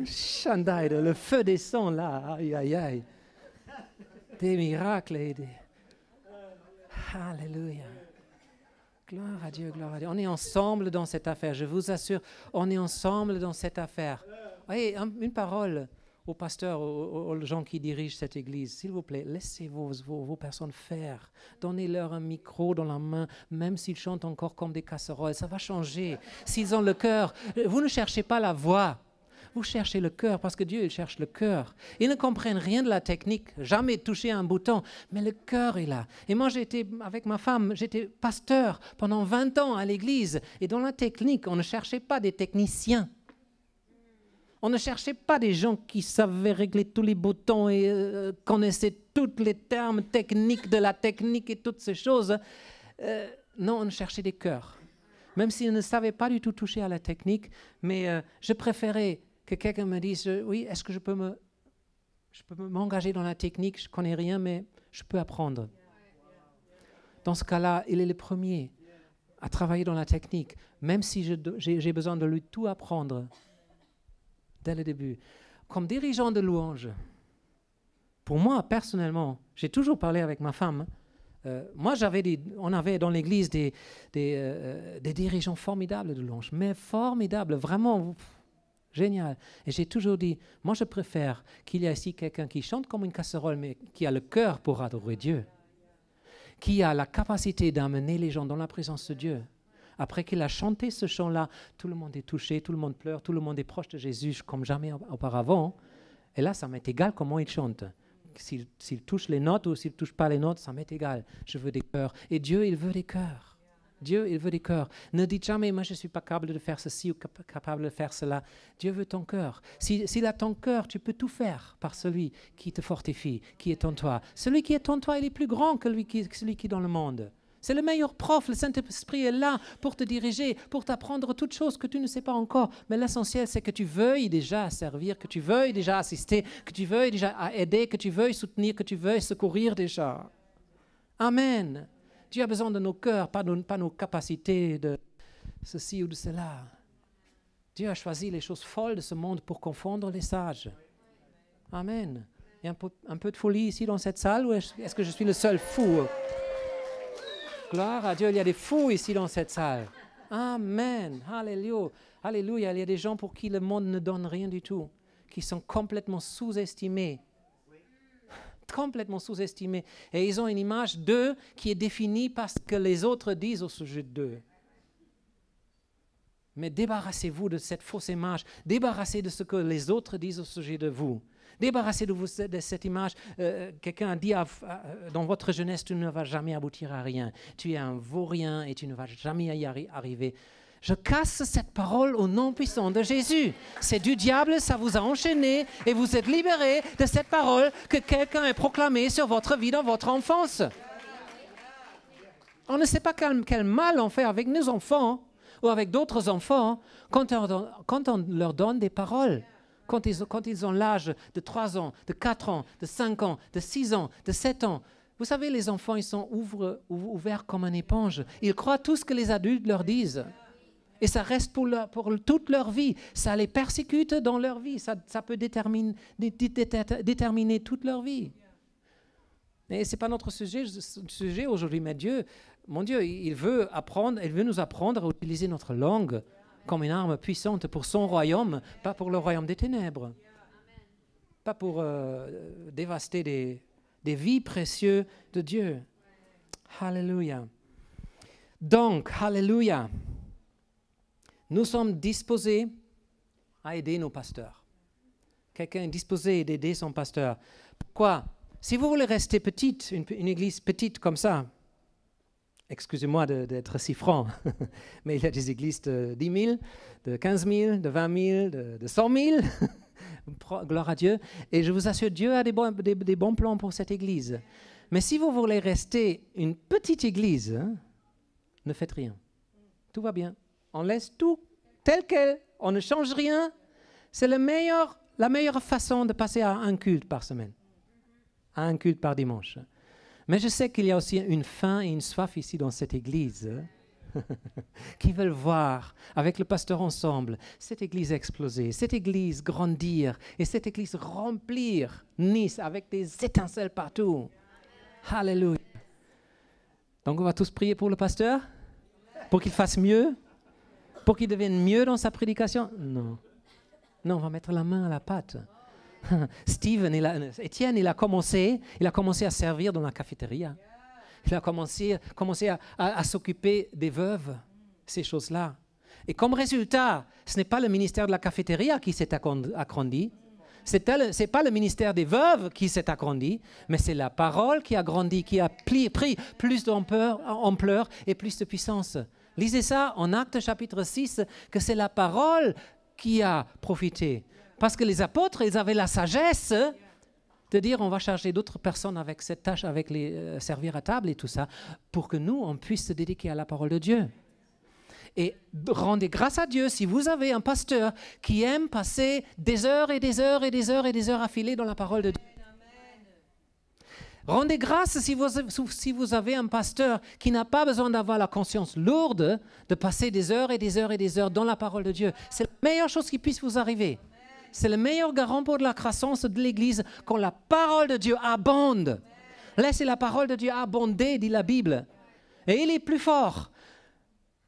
Shandai, le feu descend là. Aïe, aïe, aïe. Des miracles et des... Alléluia. Gloire à Dieu, gloire à Dieu. On est ensemble dans cette affaire. Je vous assure, on est ensemble dans cette affaire. Voyez, une parole aux pasteurs, aux gens qui dirigent cette église, s'il vous plaît, laissez vos personnes faire. Donnez-leur un micro dans la main, même s'ils chantent encore comme des casseroles. Ça va changer. S'ils ont le cœur, vous ne cherchez pas la voix. Vous cherchez le cœur, parce que Dieu, il cherche le cœur. Ils ne comprennent rien de la technique, jamais touché un bouton, mais le cœur est là. Et moi, avec ma femme, j'étais pasteur pendant 20 ans à l'église. Et dans la technique, on ne cherchait pas des techniciens. On ne cherchait pas des gens qui savaient régler tous les boutons et connaissaient tous les termes techniques de la technique et toutes ces choses. Non, on cherchait des cœurs. Même s'ils ne savaient pas du tout toucher à la technique, mais je préférais que quelqu'un me dise, oui, est-ce que je peux m'engager dans la technique? Je ne connais rien, mais je peux apprendre. Dans ce cas-là, il est le premier à travailler dans la technique, même si j'ai besoin de lui tout apprendre dès le début. Comme dirigeant de louange, pour moi, personnellement, j'ai toujours parlé avec ma femme. Moi, on avait dans l'église des dirigeants formidables de louange, mais formidables, vraiment génial. Et j'ai toujours dit, moi, je préfère qu'il y ait ici quelqu'un qui chante comme une casserole, mais qui a le cœur pour adorer Dieu, qui a la capacité d'amener les gens dans la présence de Dieu. Après qu'il a chanté ce chant-là, tout le monde est touché, tout le monde pleure, tout le monde est proche de Jésus comme jamais auparavant. Et là, ça m'est égal comment il chante. S'il touche les notes ou s'il ne touche pas les notes, ça m'est égal. Je veux des cœurs. Et Dieu, il veut des cœurs. Dieu, il veut des cœurs. Ne dites jamais, moi, je ne suis pas capable de faire ceci ou capable de faire cela. Dieu veut ton cœur. S'il a ton cœur, tu peux tout faire par celui qui te fortifie, qui est en toi. Celui qui est en toi, il est plus grand que celui qui est dans le monde. C'est le meilleur prof. Le Saint-Esprit est là pour te diriger, pour t'apprendre toutes choses que tu ne sais pas encore. Mais l'essentiel, c'est que tu veuilles déjà servir, que tu veuilles déjà assister, que tu veuilles déjà aider, que tu veuilles soutenir, que tu veuilles secourir déjà. Amen. Dieu a besoin de nos cœurs, pas nos capacités de ceci ou de cela. Dieu a choisi les choses folles de ce monde pour confondre les sages. Amen. Il y a un peu de folie ici dans cette salle ou est-ce que je suis le seul fou? Gloire à Dieu, il y a des fous ici dans cette salle. Amen. Alléluia. Alléluia. Il y a des gens pour qui le monde ne donne rien du tout, qui sont complètement sous-estimés. Complètement sous-estimés. Et ils ont une image d'eux qui est définie par ce que les autres disent au sujet d'eux. Mais débarrassez-vous de cette fausse image. Débarrassez de ce que les autres disent au sujet de vous. Débarrassez de cette image. Quelqu'un a dit dans votre jeunesse, tu ne vas jamais aboutir à rien. Tu es un vaurien et tu ne vas jamais y arriver. Je casse cette parole au nom puissant de Jésus. C'est du diable, ça vous a enchaîné et vous êtes libérés de cette parole que quelqu'un a proclamée sur votre vie dans votre enfance. On ne sait pas quel mal on fait avec nos enfants ou avec d'autres enfants quand on leur donne des paroles. Quand ils ont l'âge de 3 ans, de 4 ans, de 5 ans, de 6 ans, de 7 ans. Vous savez, les enfants, ils sont ouverts comme une éponge. Ils croient tout ce que les adultes leur disent. Et ça reste pour toute leur vie. Ça les persécute dans leur vie. Ça peut déterminer toute leur vie. Mais ce n'est pas notre sujet aujourd'hui. Mais Dieu, mon Dieu, il veut nous apprendre à utiliser notre langue comme une arme puissante pour son royaume, pas pour le royaume des ténèbres. Pas pour dévaster des vies précieuses de Dieu. Alléluia. Donc, alléluia. Nous sommes disposés à aider nos pasteurs. Quelqu'un est disposé d'aider son pasteur. Pourquoi? Si vous voulez rester petite, une église petite comme ça, excusez-moi d'être si franc, mais il y a des églises de 10 000, de 15 000, de 20 000, de 100 000. Gloire à Dieu. Et je vous assure, Dieu a des bons plans pour cette église. Mais si vous voulez rester une petite église, ne faites rien. Tout va bien. On laisse tout tel quel. On ne change rien. C'est la meilleure façon de passer à un culte par semaine, à un culte par dimanche. Mais je sais qu'il y a aussi une faim et une soif ici dans cette église qui veulent voir, avec le pasteur ensemble, cette église exploser, cette église grandir et cette église remplir Nice avec des étincelles partout. Alléluia. Donc on va tous prier pour le pasteur, pour qu'il fasse mieux, pour qu'il devienne mieux dans sa prédication. Non, on va mettre la main à la pâte. Étienne, il a commencé à servir dans la cafétéria. Il a commencé à s'occuper des veuves, ces choses-là. Et comme résultat, ce n'est pas le ministère de la cafétéria qui s'est agrandi, ce n'est pas le ministère des veuves qui s'est agrandi, mais c'est la parole qui a grandi, qui a pris plus d'ampleur et plus de puissance. Lisez ça en Actes chapitre 6, que c'est la parole qui a profité. Parce que les apôtres, ils avaient la sagesse de dire on va charger d'autres personnes avec cette tâche, avec les servir à table et tout ça, pour que nous, on puisse se dédiquer à la parole de Dieu. Et rendez grâce à Dieu si vous avez un pasteur qui aime passer des heures et des heures et des heures et des heures affilées dans la parole de Dieu. Rendez grâce si vous avez un pasteur qui n'a pas besoin d'avoir la conscience lourde de passer des heures et des heures et des heures dans la parole de Dieu. C'est la meilleure chose qui puisse vous arriver. C'est le meilleur garant pour la croissance de l'Église quand la parole de Dieu abonde. Laissez la parole de Dieu abonder, dit la Bible. Et il est plus fort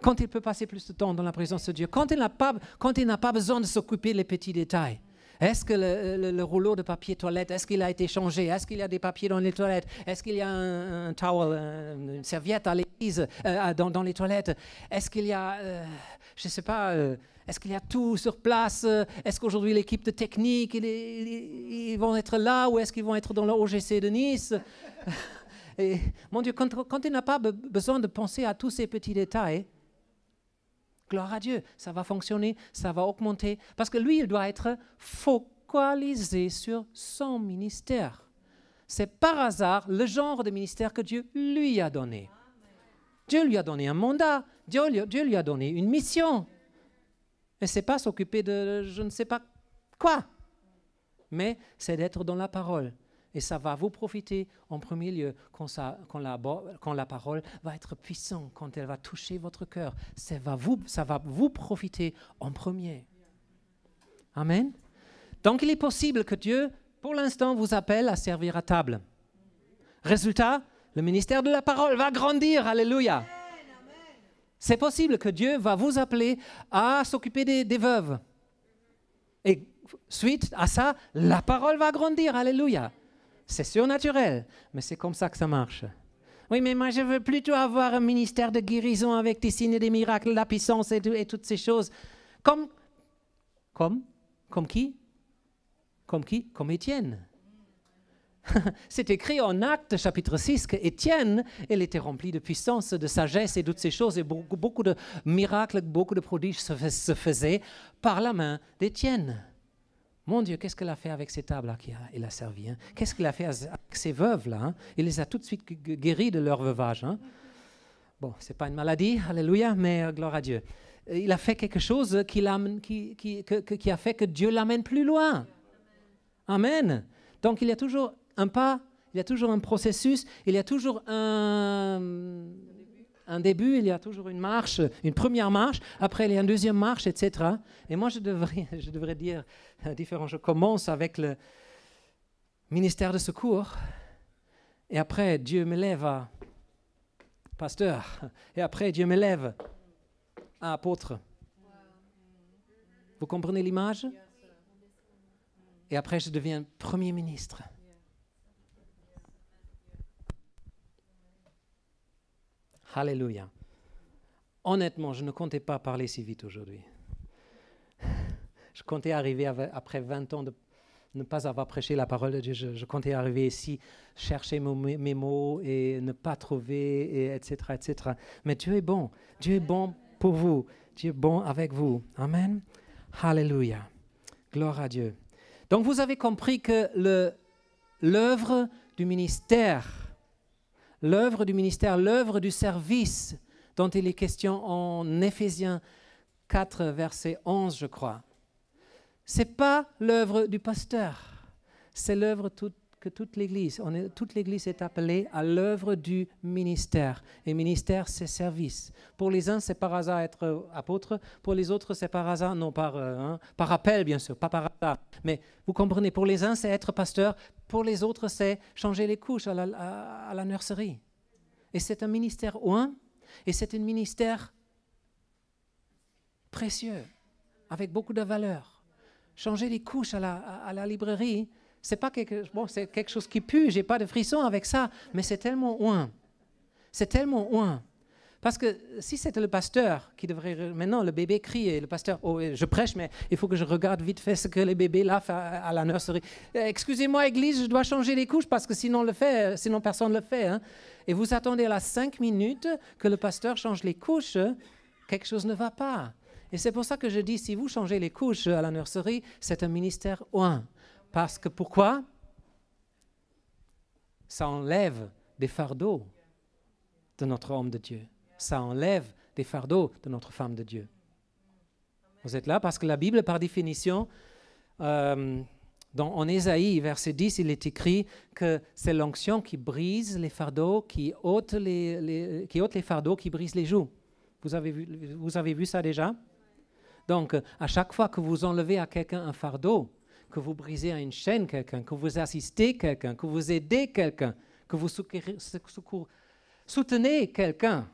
quand il peut passer plus de temps dans la présence de Dieu, quand il n'a pas besoin de s'occuper des petits détails. Est-ce que le rouleau de papier toilette, est-ce qu'il a été changé? Est-ce qu'il y a des papiers dans les toilettes? Est-ce qu'il y a un towel, une serviette à l'église, dans les toilettes? Est-ce qu'il y a, je ne sais pas, est-ce qu'il y a tout sur place? Est-ce qu'aujourd'hui l'équipe de technique, ils vont être là ou est-ce qu'ils vont être dans le OGC de Nice? Et, mon Dieu, quand il n'a pas besoin de penser à tous ces petits détails, gloire à Dieu, ça va fonctionner, ça va augmenter. Parce que lui, il doit être focalisé sur son ministère. C'est par hasard le genre de ministère que Dieu lui a donné. Dieu lui a donné un mandat, Dieu lui a donné une mission. Et ce n'est pas s'occuper de je ne sais pas quoi, mais c'est d'être dans la parole. Et ça va vous profiter en premier lieu quand la parole va être puissante, quand elle va toucher votre cœur. Ça va vous profiter en premier. Amen. Donc il est possible que Dieu, pour l'instant, vous appelle à servir à table. Résultat, le ministère de la parole va grandir. Alléluia. C'est possible que Dieu va vous appeler à s'occuper des veuves. Et suite à ça, la parole va grandir. Alléluia. C'est surnaturel, mais c'est comme ça que ça marche. Oui, mais moi, je veux plutôt avoir un ministère de guérison avec des signes et des miracles, la puissance et toutes ces choses. Comme qui? Comme qui? Comme Étienne. C'est écrit en Actes chapitre 6 qu'Étienne, il était rempli de puissance, de sagesse et toutes ces choses. Et beaucoup de miracles, beaucoup de prodiges se faisaient par la main d'Étienne. Mon Dieu, qu'est-ce qu'il a fait avec ces tables-là qu'il a servi, hein? Qu'est-ce qu'il a fait avec ces veuves-là, hein? Il les a tout de suite guéries de leur veuvage. Hein? Bon, ce n'est pas une maladie, alléluia, mais gloire à Dieu. Il a fait quelque chose qui a fait que Dieu l'amène plus loin. Amen. Donc, il y a toujours un pas, il y a toujours un processus, il y a toujours un début, il y a toujours une marche, une première marche, après il y a une deuxième marche, etc. Et moi, je devrais dire différent. Je commence avec le ministère de secours, et après Dieu me lève à pasteur, et après Dieu me lève à apôtre. Vous comprenez l'image? Et après, je deviens premier ministre. Alléluia. Honnêtement, je ne comptais pas parler si vite aujourd'hui. Je comptais arriver après 20 ans de ne pas avoir prêché la parole de Dieu. Je comptais arriver ici, chercher mes mots et ne pas trouver, etc., etc. Mais Dieu est bon. Dieu est bon pour vous. Dieu est bon avec vous. Amen. Alléluia. Gloire à Dieu. Donc, vous avez compris que l'œuvre du ministère, l'œuvre du service dont il est question en Éphésiens 4, verset 11, je crois, ce n'est pas l'œuvre du pasteur, c'est l'œuvre que toute l'Église, toute l'Église est appelée à l'œuvre du ministère. Et ministère, c'est service. Pour les uns, c'est par hasard être apôtre. Pour les autres, c'est par hasard, non par appel, bien sûr, pas par hasard. Mais vous comprenez, pour les uns, c'est être pasteur. Pour les autres, c'est changer les couches à la nurserie. Et c'est un ministère oint, et c'est un ministère précieux, avec beaucoup de valeur. Changer les couches à la librairie, c'est quelque chose qui pue, j'ai pas de frisson avec ça, mais c'est tellement oint. C'est tellement oint. Parce que si c'était le pasteur qui devrait... Maintenant, le bébé crie et le pasteur, oh, je prêche, mais il faut que je regarde vite fait ce que les bébés là font à la nurserie. Excusez-moi, Église, je dois changer les couches parce que sinon personne ne le fait. Hein. Et vous attendez à 5 minutes que le pasteur change les couches, quelque chose ne va pas. Et c'est pour ça que je dis, si vous changez les couches à la nurserie, c'est un ministère oint. Parce que pourquoi? Ça enlève des fardeaux de notre homme de Dieu. Ça enlève des fardeaux de notre femme de Dieu. Vous êtes là? Parce que la Bible, par définition, en Ésaïe, verset 10, il est écrit que c'est l'onction qui brise les fardeaux, qui ôte les fardeaux, qui brise les jougs. Vous avez vu ça déjà? Donc, à chaque fois que vous enlevez à quelqu'un un fardeau, que vous brisez à une chaîne quelqu'un, que vous assistez quelqu'un, que vous aidez quelqu'un, que vous soutenez quelqu'un,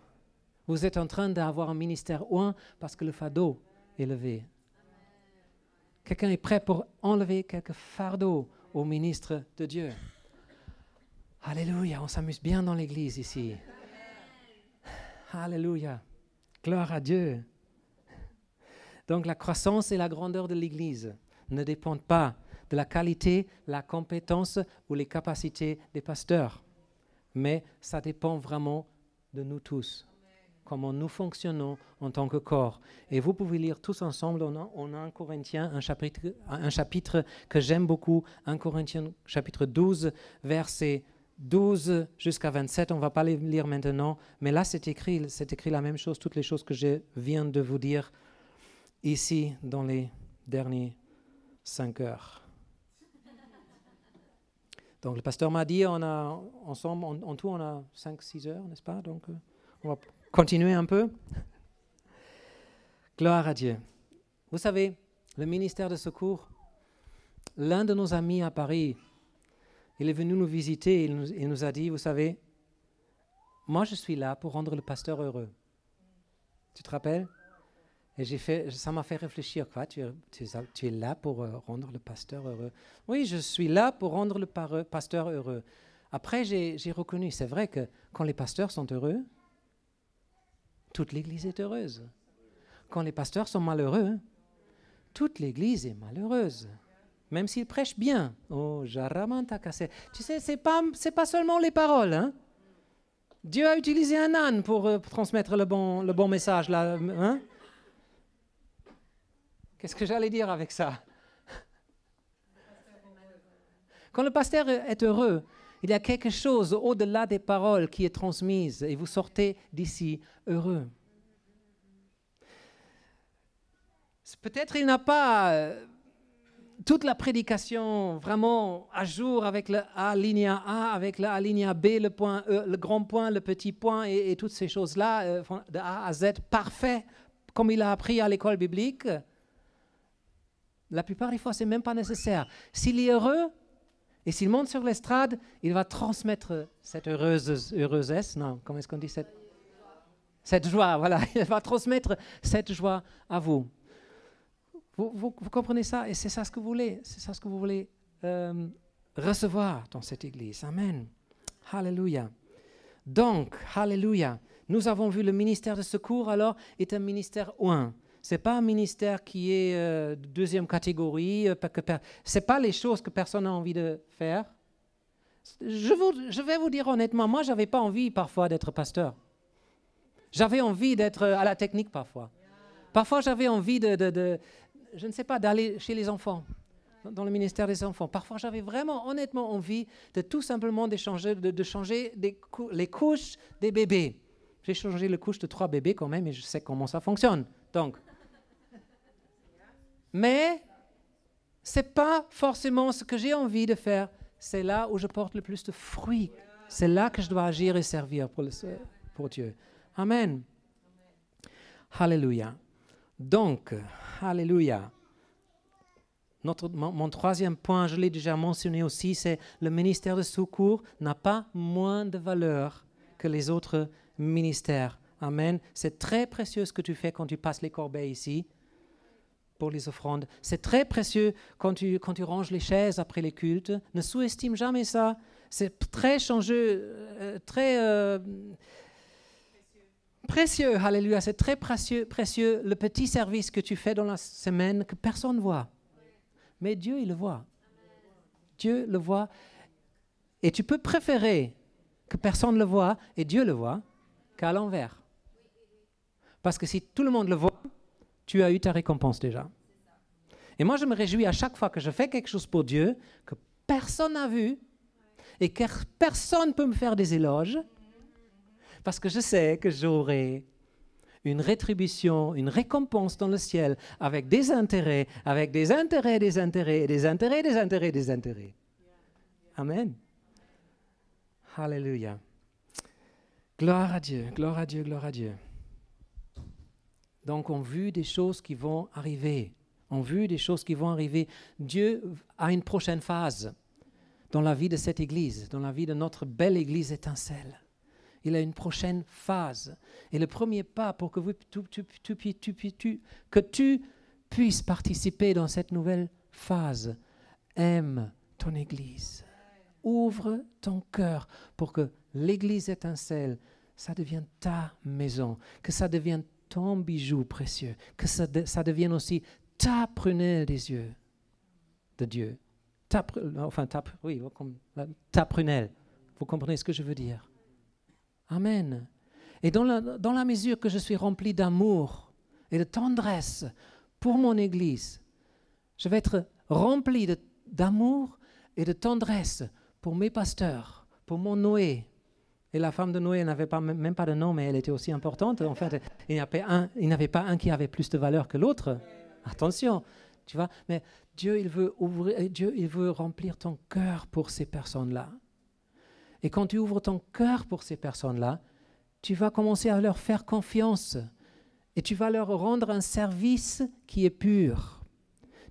vous êtes en train d'avoir un ministère oint parce que le fardeau est levé. Quelqu'un est prêt pour enlever quelques fardeaux au ministre de Dieu. Alléluia, on s'amuse bien dans l'église ici. Alléluia, gloire à Dieu. Donc la croissance et la grandeur de l'église ne dépendent pas de la qualité, la compétence ou les capacités des pasteurs, mais ça dépend vraiment de nous tous, comment nous fonctionnons en tant que corps. Et vous pouvez lire tous ensemble en 1 Corinthiens, un chapitre que j'aime beaucoup, 1 Corinthiens chapitre 12, versets 12 jusqu'à 27. On ne va pas les lire maintenant, mais là c'est écrit la même chose, toutes les choses que je viens de vous dire ici dans les derniers 5 heures. Donc le pasteur m'a dit, on a ensemble, en tout, on a 5-6 heures, n'est-ce pas? Donc on va continuer un peu. Gloire à Dieu. Vous savez, le ministère de secours, l'un de nos amis à Paris, il est venu nous visiter, il nous a dit, vous savez, moi je suis là pour rendre le pasteur heureux. Tu te rappelles? Et ça m'a fait réfléchir, quoi, tu es là pour rendre le pasteur heureux. Oui, je suis là pour rendre le pasteur heureux. Après, j'ai reconnu, c'est vrai que quand les pasteurs sont heureux, toute l'Église est heureuse. Quand les pasteurs sont malheureux, toute l'Église est malheureuse. Même s'ils prêchent bien. Oh, jaramanta cassé. Tu sais, c'est pas seulement les paroles. Hein? Dieu a utilisé un âne pour transmettre le bon message. Là, hein? Qu'est-ce que j'allais dire avec ça? Quand le pasteur est heureux, il y a quelque chose au-delà des paroles qui est transmise et vous sortez d'ici heureux. Peut-être il n'a pas toute la prédication vraiment à jour avec le alinéa A, avec le alinéa B, le point E, le grand point, le petit point et toutes ces choses-là, de A à Z, parfait, comme il a appris à l'école biblique. La plupart des fois, ce n'est même pas nécessaire. S'il est heureux et s'il monte sur l'estrade, il va transmettre cette heureusesse, non, comment est-ce qu'on dit cette joie, voilà, il va transmettre cette joie à vous. Vous comprenez ça? Et c'est ça ce que vous voulez. C'est ça ce que vous voulez recevoir dans cette église. Amen. Alléluia. Donc, alléluia. Nous avons vu le ministère de secours, alors, est un ministère oint. Ce n'est pas un ministère qui est de deuxième catégorie. Ce n'est pas les choses que personne n'a envie de faire. Je vais vous dire honnêtement, moi, je n'avais pas envie parfois d'être pasteur. J'avais envie d'être à la technique parfois. Parfois, j'avais envie je ne sais pas, d'aller chez les enfants, dans le ministère des enfants. Parfois, j'avais vraiment, honnêtement, envie de tout simplement de changer les couches des bébés. J'ai changé les couches de 3 bébés quand même, et je sais comment ça fonctionne. Donc, mais ce n'est pas forcément ce que j'ai envie de faire. C'est là où je porte le plus de fruits. C'est là que je dois agir et servir pour Dieu. Amen. Alléluia. Donc, alléluia. Mon troisième point, je l'ai déjà mentionné aussi, c'est le ministère de secours n'a pas moins de valeur que les autres ministères. Amen. C'est très précieux ce que tu fais quand tu passes les corbeilles ici pour les offrandes. C'est très précieux quand tu ranges les chaises après les cultes. Ne sous-estime jamais ça. C'est très précieux, alléluia, c'est très précieux le petit service que tu fais dans la semaine que personne ne voit. Mais Dieu, il le voit. Dieu le voit. Et tu peux préférer que personne ne le voit et Dieu le voit qu'à l'envers. Parce que si tout le monde le voit, tu as eu ta récompense déjà. Et moi, je me réjouis à chaque fois que je fais quelque chose pour Dieu, que personne n'a vu et que personne ne peut me faire des éloges. Parce que je sais que j'aurai une rétribution, une récompense dans le ciel avec des intérêts, des intérêts, des intérêts, et des intérêts, des intérêts, des intérêts. Amen. Alléluia. Gloire à Dieu, gloire à Dieu, gloire à Dieu. Donc, on vu des choses qui vont arriver. On vu des choses qui vont arriver. Dieu a une prochaine phase dans la vie de cette Église, dans la vie de notre belle Église étincelle. Il a une prochaine phase. Et le premier pas pour que tu puisses participer dans cette nouvelle phase, aime ton Église. Ouvre ton cœur pour que l'Église étincelle, ça devienne ta maison, que ça devienne ton bijou précieux, que ça devienne aussi ta prunelle des yeux de Dieu. Ta prunelle. Vous comprenez ce que je veux dire? Amen. Et dans la mesure que je suis rempli d'amour et de tendresse pour mon Église, je vais être rempli d'amour et de tendresse pour mes pasteurs, pour mon Noé. Et la femme de Noé n'avait même pas de nom, mais elle était aussi importante. En fait, il n'y avait pas un qui avait plus de valeur que l'autre. Attention, tu vois. Mais Dieu, il veut ouvrir, Dieu, il veut remplir ton cœur pour ces personnes-là. Et quand tu ouvres ton cœur pour ces personnes-là, tu vas commencer à leur faire confiance et tu vas leur rendre un service qui est pur.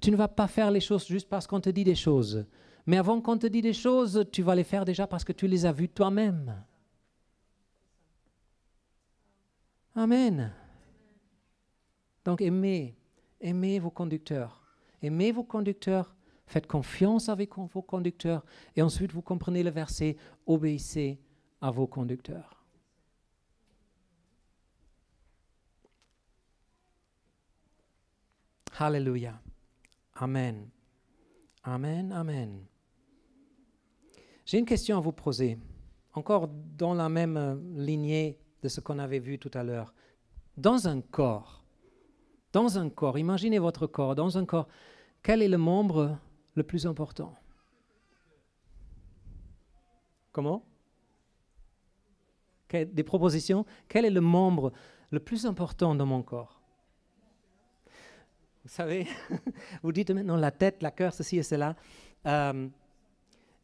Tu ne vas pas faire les choses juste parce qu'on te dit des choses. Mais avant qu'on te dise des choses, tu vas les faire déjà parce que tu les as vues toi-même. Amen. Donc aimez vos conducteurs. Aimez vos conducteurs, faites confiance avec vos conducteurs et ensuite vous comprenez le verset, obéissez à vos conducteurs. Alléluia. Amen. Amen, amen. J'ai une question à vous poser, encore dans la même lignée de ce qu'on avait vu tout à l'heure. Dans un corps, imaginez votre corps, dans un corps, quel est le membre le plus important? Comment? Des propositions? Quel est le membre le plus important dans mon corps? Vous savez, vous dites maintenant la tête, la cœur, ceci et cela,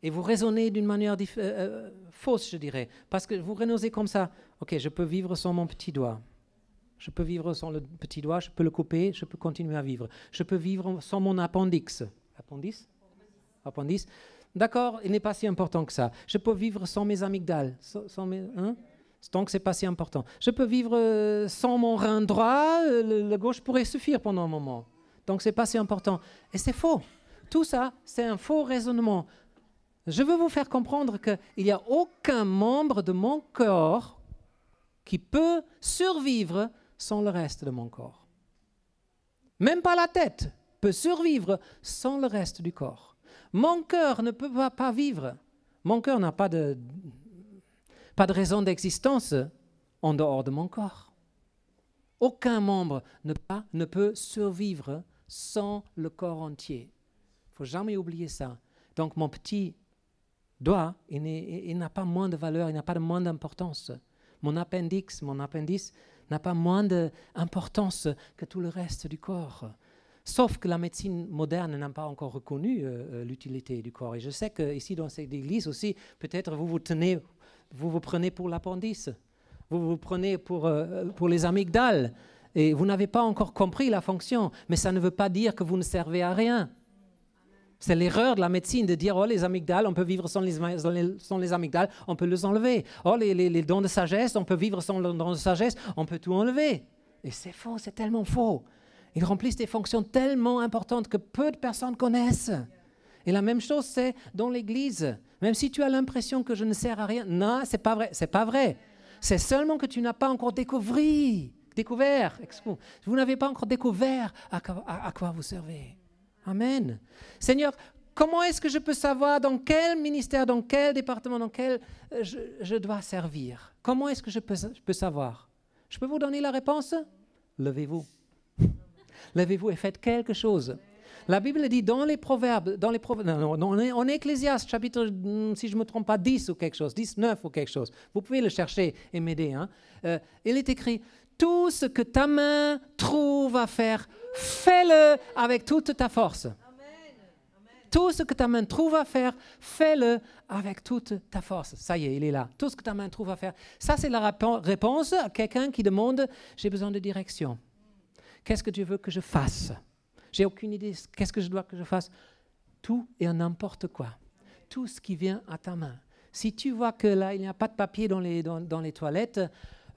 et vous raisonnez d'une manière fausse, je dirais, parce que vous raisonnez comme ça. Ok, je peux vivre sans mon petit doigt. Je peux vivre sans le petit doigt, je peux le couper, je peux continuer à vivre. Je peux vivre sans mon appendice. Appendice. D'accord, il n'est pas si important que ça. Je peux vivre sans mes amygdales. Donc, ce n'est pas si important. Je peux vivre sans mon rein droit, le gauche pourrait suffire pendant un moment. Donc, ce n'est pas si important. Et c'est faux. Tout ça, c'est un faux raisonnement. Je veux vous faire comprendre qu'il n'y a aucun membre de mon corps qui peut survivre sans le reste de mon corps. Même pas la tête peut survivre sans le reste du corps. Mon cœur ne peut pas vivre. Mon cœur n'a pas de raison d'existence en dehors de mon corps. Aucun membre ne peut survivre sans le corps entier. Il ne faut jamais oublier ça. Donc mon petit doigt, il n'a pas moins de valeur, il n'a pas de moins d'importance. Mon appendice n'a pas moins d'importance que tout le reste du corps. Sauf que la médecine moderne n'a pas encore reconnu l'utilité du corps. Et je sais qu'ici, dans cette église aussi, peut-être vous vous prenez pour l'appendice, vous vous prenez pour les amygdales, et vous n'avez pas encore compris la fonction, mais ça ne veut pas dire que vous ne servez à rien. C'est l'erreur de la médecine de dire « Oh, les amygdales, on peut vivre sans les amygdales, on peut les enlever. Oh, les dons de sagesse, on peut vivre sans les dons de sagesse, on peut tout enlever. » Et c'est faux, c'est tellement faux. Ils remplissent des fonctions tellement importantes que peu de personnes connaissent. Et la même chose, c'est dans l'Église. Même si tu as l'impression que je ne sers à rien, non, c'est pas vrai. C'est pas vrai. C'est seulement que tu n'as pas encore découvert. Vous n'avez pas encore découvert à quoi vous servez. Amen. Seigneur, comment est-ce que je peux savoir dans quel ministère, dans quel département, dans quel je dois servir? Comment est-ce que je peux savoir? Je peux vous donner la réponse? Levez-vous. Levez-vous et faites quelque chose. La Bible dit dans les Proverbes, en Ecclésiaste, chapitre, si je ne me trompe pas, 10 ou quelque chose, 19 ou quelque chose. Vous pouvez le chercher et m'aider. Il est écrit, tout ce que ta main trouve à faire, fais-le avec toute ta force. Tout ce que ta main trouve à faire, fais-le avec toute ta force. Ça y est, il est là. Tout ce que ta main trouve à faire. Ça, c'est la réponse à quelqu'un qui demande, j'ai besoin de direction. Qu'est-ce que Dieu veut que je fasse? J'ai aucune idée. Qu'est-ce que je dois que je fasse? Tout et n'importe quoi. Tout ce qui vient à ta main. Si tu vois que là, il n'y a pas de papier dans les toilettes,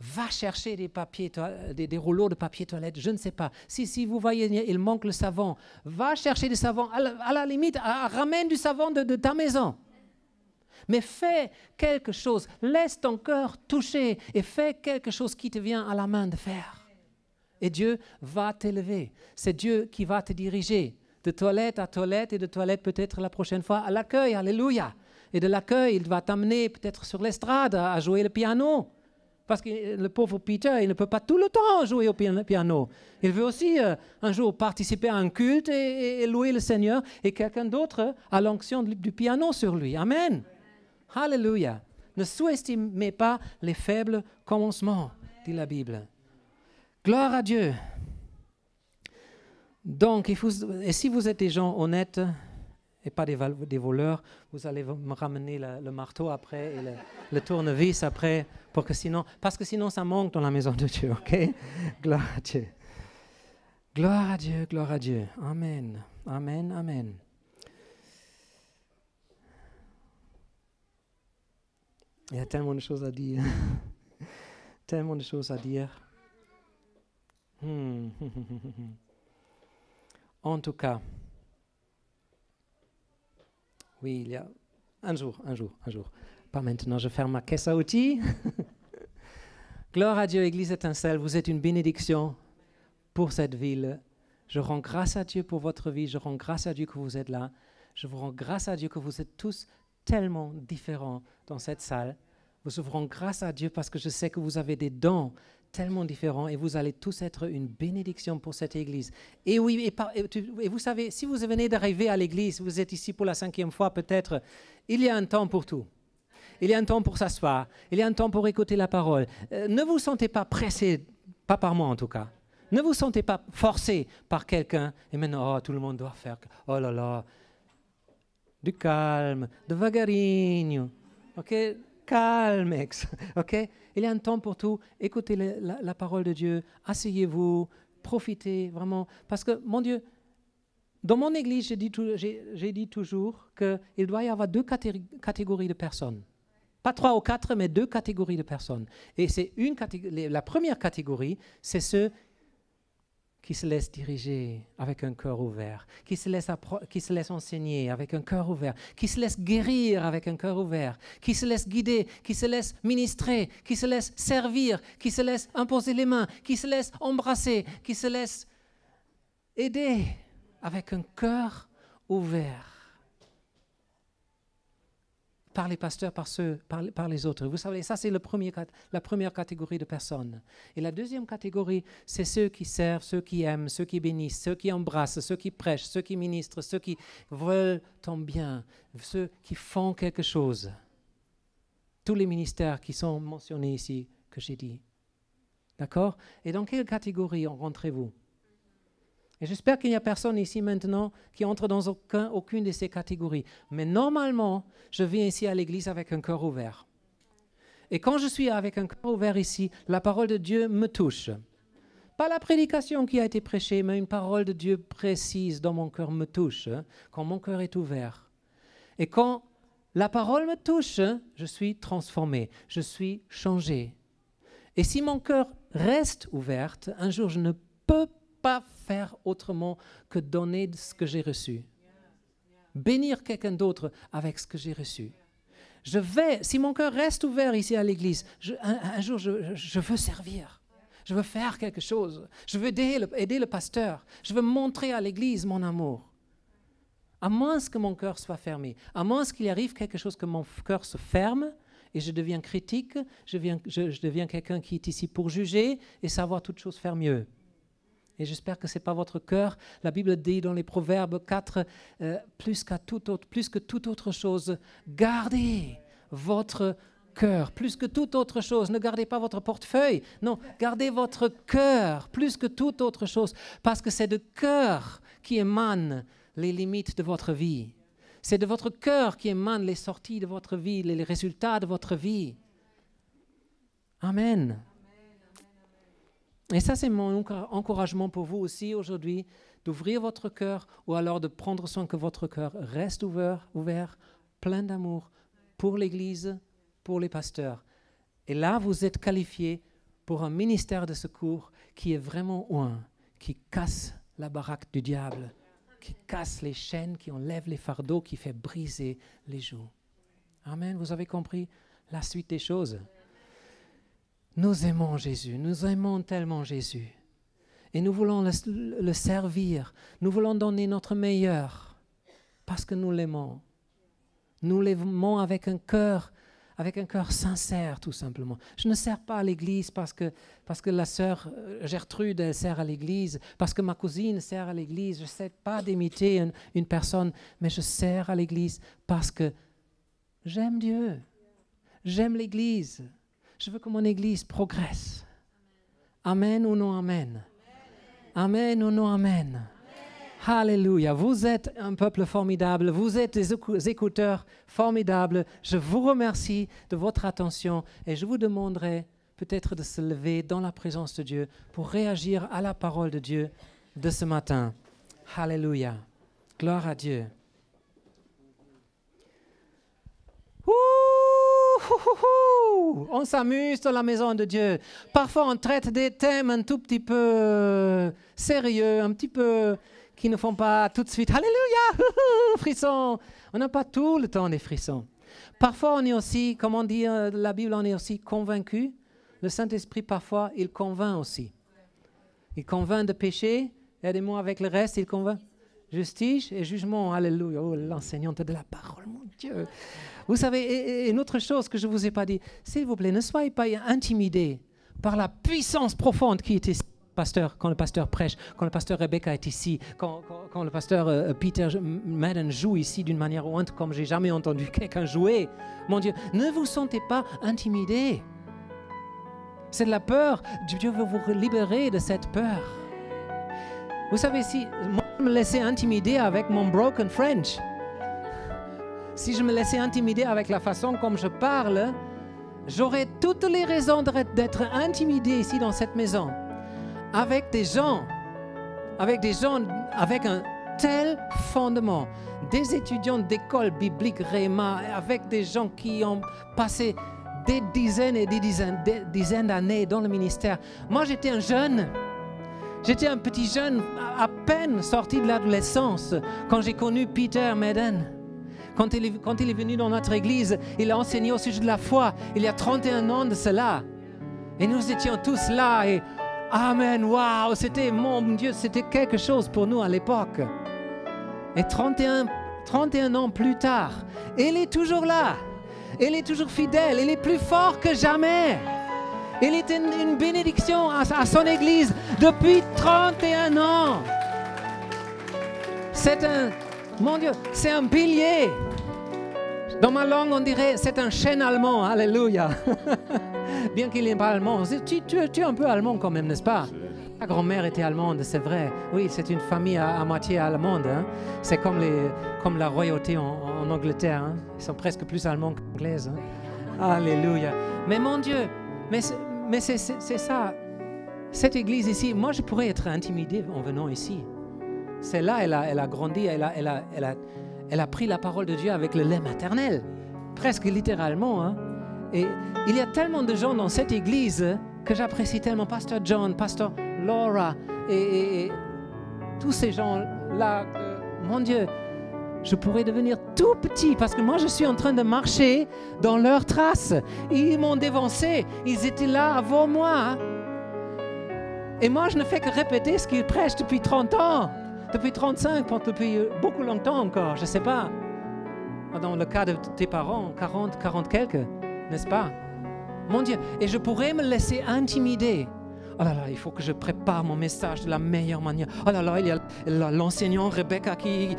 va chercher des rouleaux de papier toilette, je ne sais pas. Si vous voyez, il manque le savon, va chercher du savon. À la limite, ramène du savon de ta maison. Mais fais quelque chose. Laisse ton cœur toucher et fais quelque chose qui te vient à la main de faire. Et Dieu va t'élever. C'est Dieu qui va te diriger de toilette à toilette et de toilette peut-être la prochaine fois à l'accueil. Alléluia. Et de l'accueil, il va t'amener peut-être sur l'estrade à jouer le piano. Parce que le pauvre Peter, il ne peut pas tout le temps jouer au piano. Il veut aussi un jour participer à un culte et louer le Seigneur. Et quelqu'un d'autre a l'onction du piano sur lui. Amen. Alléluia. Ne sous-estimez pas les faibles commencements, dit la Bible. Gloire à Dieu. Donc, et si vous êtes des gens honnêtes et pas des voleurs, vous allez me ramener le marteau après et le tournevis après, parce que sinon ça manque dans la maison de Dieu, ok? Gloire à Dieu. Gloire à Dieu, gloire à Dieu. Amen, amen, amen. Il y a tellement de choses à dire. Tellement de choses à dire. En tout cas, oui, il y a un jour. Pas maintenant, je ferme ma caisse à outils. Gloire à Dieu, Église étincelle, vous êtes une bénédiction pour cette ville. Je rends grâce à Dieu pour votre vie, je rends grâce à Dieu que vous êtes là. Je vous rends grâce à Dieu que vous êtes tous tellement différents dans cette salle. Je vous rends grâce à Dieu parce que je sais que vous avez des dons tellement différents et vous allez tous être une bénédiction pour cette église. Et oui, et vous savez, si vous venez d'arriver à l'église, vous êtes ici pour la 5e fois peut-être, il y a un temps pour tout. Il y a un temps pour s'asseoir, il y a un temps pour écouter la parole. Ne vous sentez pas pressé, pas par moi en tout cas. Ne vous sentez pas forcé par quelqu'un et maintenant, tout le monde doit faire, oh là là, du calme, devagarinho, ok? Calme, ok? Il y a un temps pour tout. Écoutez la parole de Dieu. Asseyez-vous, profitez vraiment. Parce que, mon Dieu, dans mon église, j'ai dit toujours qu'il doit y avoir 2 catégories de personnes. Pas 3 ou 4, mais 2 catégories de personnes. Et c'est la première catégorie, c'est ceux qui se laissent diriger avec un cœur ouvert, qui se laissent enseigner avec un cœur ouvert, qui se laissent guérir avec un cœur ouvert, qui se laissent guider, qui se laissent ministrer, qui se laissent servir, qui se laissent imposer les mains, qui se laissent embrasser, qui se laissent aider avec un cœur ouvert. Par les pasteurs, par les autres. Vous savez, ça c'est la première catégorie de personnes. Et la deuxième catégorie, c'est ceux qui servent, ceux qui aiment, ceux qui bénissent, ceux qui embrassent, ceux qui prêchent, ceux qui ministrent, ceux qui veulent ton bien, ceux qui font quelque chose. Tous les ministères qui sont mentionnés ici, que j'ai dit. D'accord? Et dans quelle catégorie rentrez-vous? Et j'espère qu'il n'y a personne ici maintenant qui entre dans aucune de ces catégories. Mais normalement, je viens ici à l'église avec un cœur ouvert. Et quand je suis avec un cœur ouvert ici, la parole de Dieu me touche. Pas la prédication qui a été prêchée, mais une parole de Dieu précise dans mon cœur me touche, quand mon cœur est ouvert. Et quand la parole me touche, je suis transformé, je suis changé. Et si mon cœur reste ouvert, un jour je ne peux pas faire autrement que donner ce que j'ai reçu. Bénir quelqu'un d'autre avec ce que j'ai reçu. Si mon cœur reste ouvert ici à l'église, un jour je veux servir. Je veux faire quelque chose. Je veux aider le pasteur. Je veux montrer à l'église mon amour. À moins que mon cœur soit fermé, à moins qu'il arrive quelque chose que mon cœur se ferme et je deviens critique, je deviens quelqu'un qui est ici pour juger et savoir toute chose faire mieux. Et j'espère que ce n'est pas votre cœur. La Bible dit dans les Proverbes 4, plus que toute autre chose, gardez votre cœur. Plus que toute autre chose, ne gardez pas votre portefeuille. Non, gardez votre cœur plus que toute autre chose. Parce que c'est de cœur qui émanent les limites de votre vie. C'est de votre cœur qui émanent les sorties de votre vie, les résultats de votre vie. Amen. Et ça, c'est mon encouragement pour vous aussi aujourd'hui, d'ouvrir votre cœur ou alors de prendre soin que votre cœur reste ouvert, plein d'amour pour l'Église, pour les pasteurs. Et là, vous êtes qualifiés pour un ministère de secours qui est vraiment qui casse la baraque du diable, qui casse les chaînes, qui enlève les fardeaux, qui fait briser les joues. Amen, vous avez compris la suite des choses. Nous aimons Jésus, nous aimons tellement Jésus. Et nous voulons le servir, nous voulons donner notre meilleur parce que nous l'aimons. Nous l'aimons avec un cœur sincère tout simplement. Je ne sers pas à l'église parce que la sœur Gertrude elle sert à l'église, parce que ma cousine sert à l'église. Je ne sais pas d'imiter une personne, mais je sers à l'église parce que j'aime Dieu, j'aime l'église. Je veux que mon église progresse. Amen ou non amen? Amen ou non amen? Alléluia. Vous êtes un peuple formidable. Vous êtes des écouteurs formidables. Je vous remercie de votre attention et je vous demanderai peut-être de se lever dans la présence de Dieu pour réagir à la parole de Dieu de ce matin. Alléluia. Gloire à Dieu. On s'amuse dans la maison de Dieu. Parfois, on traite des thèmes un tout petit peu sérieux, un petit peu qui ne font pas tout de suite. Alléluia, frissons. On n'a pas tout le temps des frissons. Parfois, on est aussi, comme on dit la Bible, on est aussi convaincu. Le Saint-Esprit, parfois, il convainc aussi. Il convainc de péché. Aidez-moi avec le reste, il convainc. Justice et jugement. Alléluia. Oh, l'enseignante de la parole, mon Dieu. Vous savez, et une autre chose que je ne vous ai pas dit, s'il vous plaît, ne soyez pas intimidés par la puissance profonde qui est ici. Pasteur, quand le pasteur prêche, quand le pasteur Rebecca est ici, quand le pasteur Peter Madden joue ici d'une manière ou autre, comme j'ai jamais entendu quelqu'un jouer. Mon Dieu, ne vous sentez pas intimidés. C'est de la peur. Dieu veut vous libérer de cette peur. Vous savez, si moi je me laissais intimider avec mon broken French, si je me laissais intimider avec la façon comme je parle, j'aurais toutes les raisons d'être intimidé ici dans cette maison. Avec des gens avec un tel fondement, des étudiants d'école biblique Réma, avec des gens qui ont passé des dizaines et des dizaines d'années dans le ministère. Moi, j'étais un jeune. J'étais un petit jeune à peine sorti de l'adolescence quand j'ai connu Peter Madden. Quand il est venu dans notre église, il a enseigné au sujet de la foi. Il y a 31 ans de cela. Et nous étions tous là et amen, waouh, c'était, mon Dieu, c'était quelque chose pour nous à l'époque. Et 31 ans plus tard, il est toujours là. Il est toujours fidèle. Il est plus fort que jamais. Il est une bénédiction à son église depuis 31 ans. Mon Dieu, c'est un pilier. Dans ma langue, on dirait c'est un chêne allemand. Alléluia. Bien qu'il n'est pas allemand. Tu es un peu allemand quand même, n'est-ce pas? Ta grand-mère était allemande, c'est vrai. Oui, c'est une famille à moitié allemande. Hein. C'est comme la royauté en Angleterre. Hein. Ils sont presque plus allemands qu'anglais. Hein. Alléluia. Mais mon Dieu, mais c'est ça. Cette église ici, moi je pourrais être intimidé en venant ici. C'est là, elle a grandi, elle a pris la parole de Dieu avec le lait maternel, presque littéralement. Hein. Et il y a tellement de gens dans cette église que j'apprécie tellement, Pasteur John, Pasteur Laura et tous ces gens-là. Mon Dieu, je pourrais devenir tout petit parce que moi je suis en train de marcher dans leurs traces. Ils m'ont dévancé, ils étaient là avant moi. Et moi je ne fais que répéter ce qu'ils prêchent depuis 30 ans. Depuis 35, depuis beaucoup longtemps encore, je ne sais pas. Dans le cas de tes parents, 40 quelques, n'est-ce pas? Mon Dieu, et je pourrais me laisser intimider. Oh là là, il faut que je prépare mon message de la meilleure manière. Oh là là, il y a l'enseignant Rebecca qui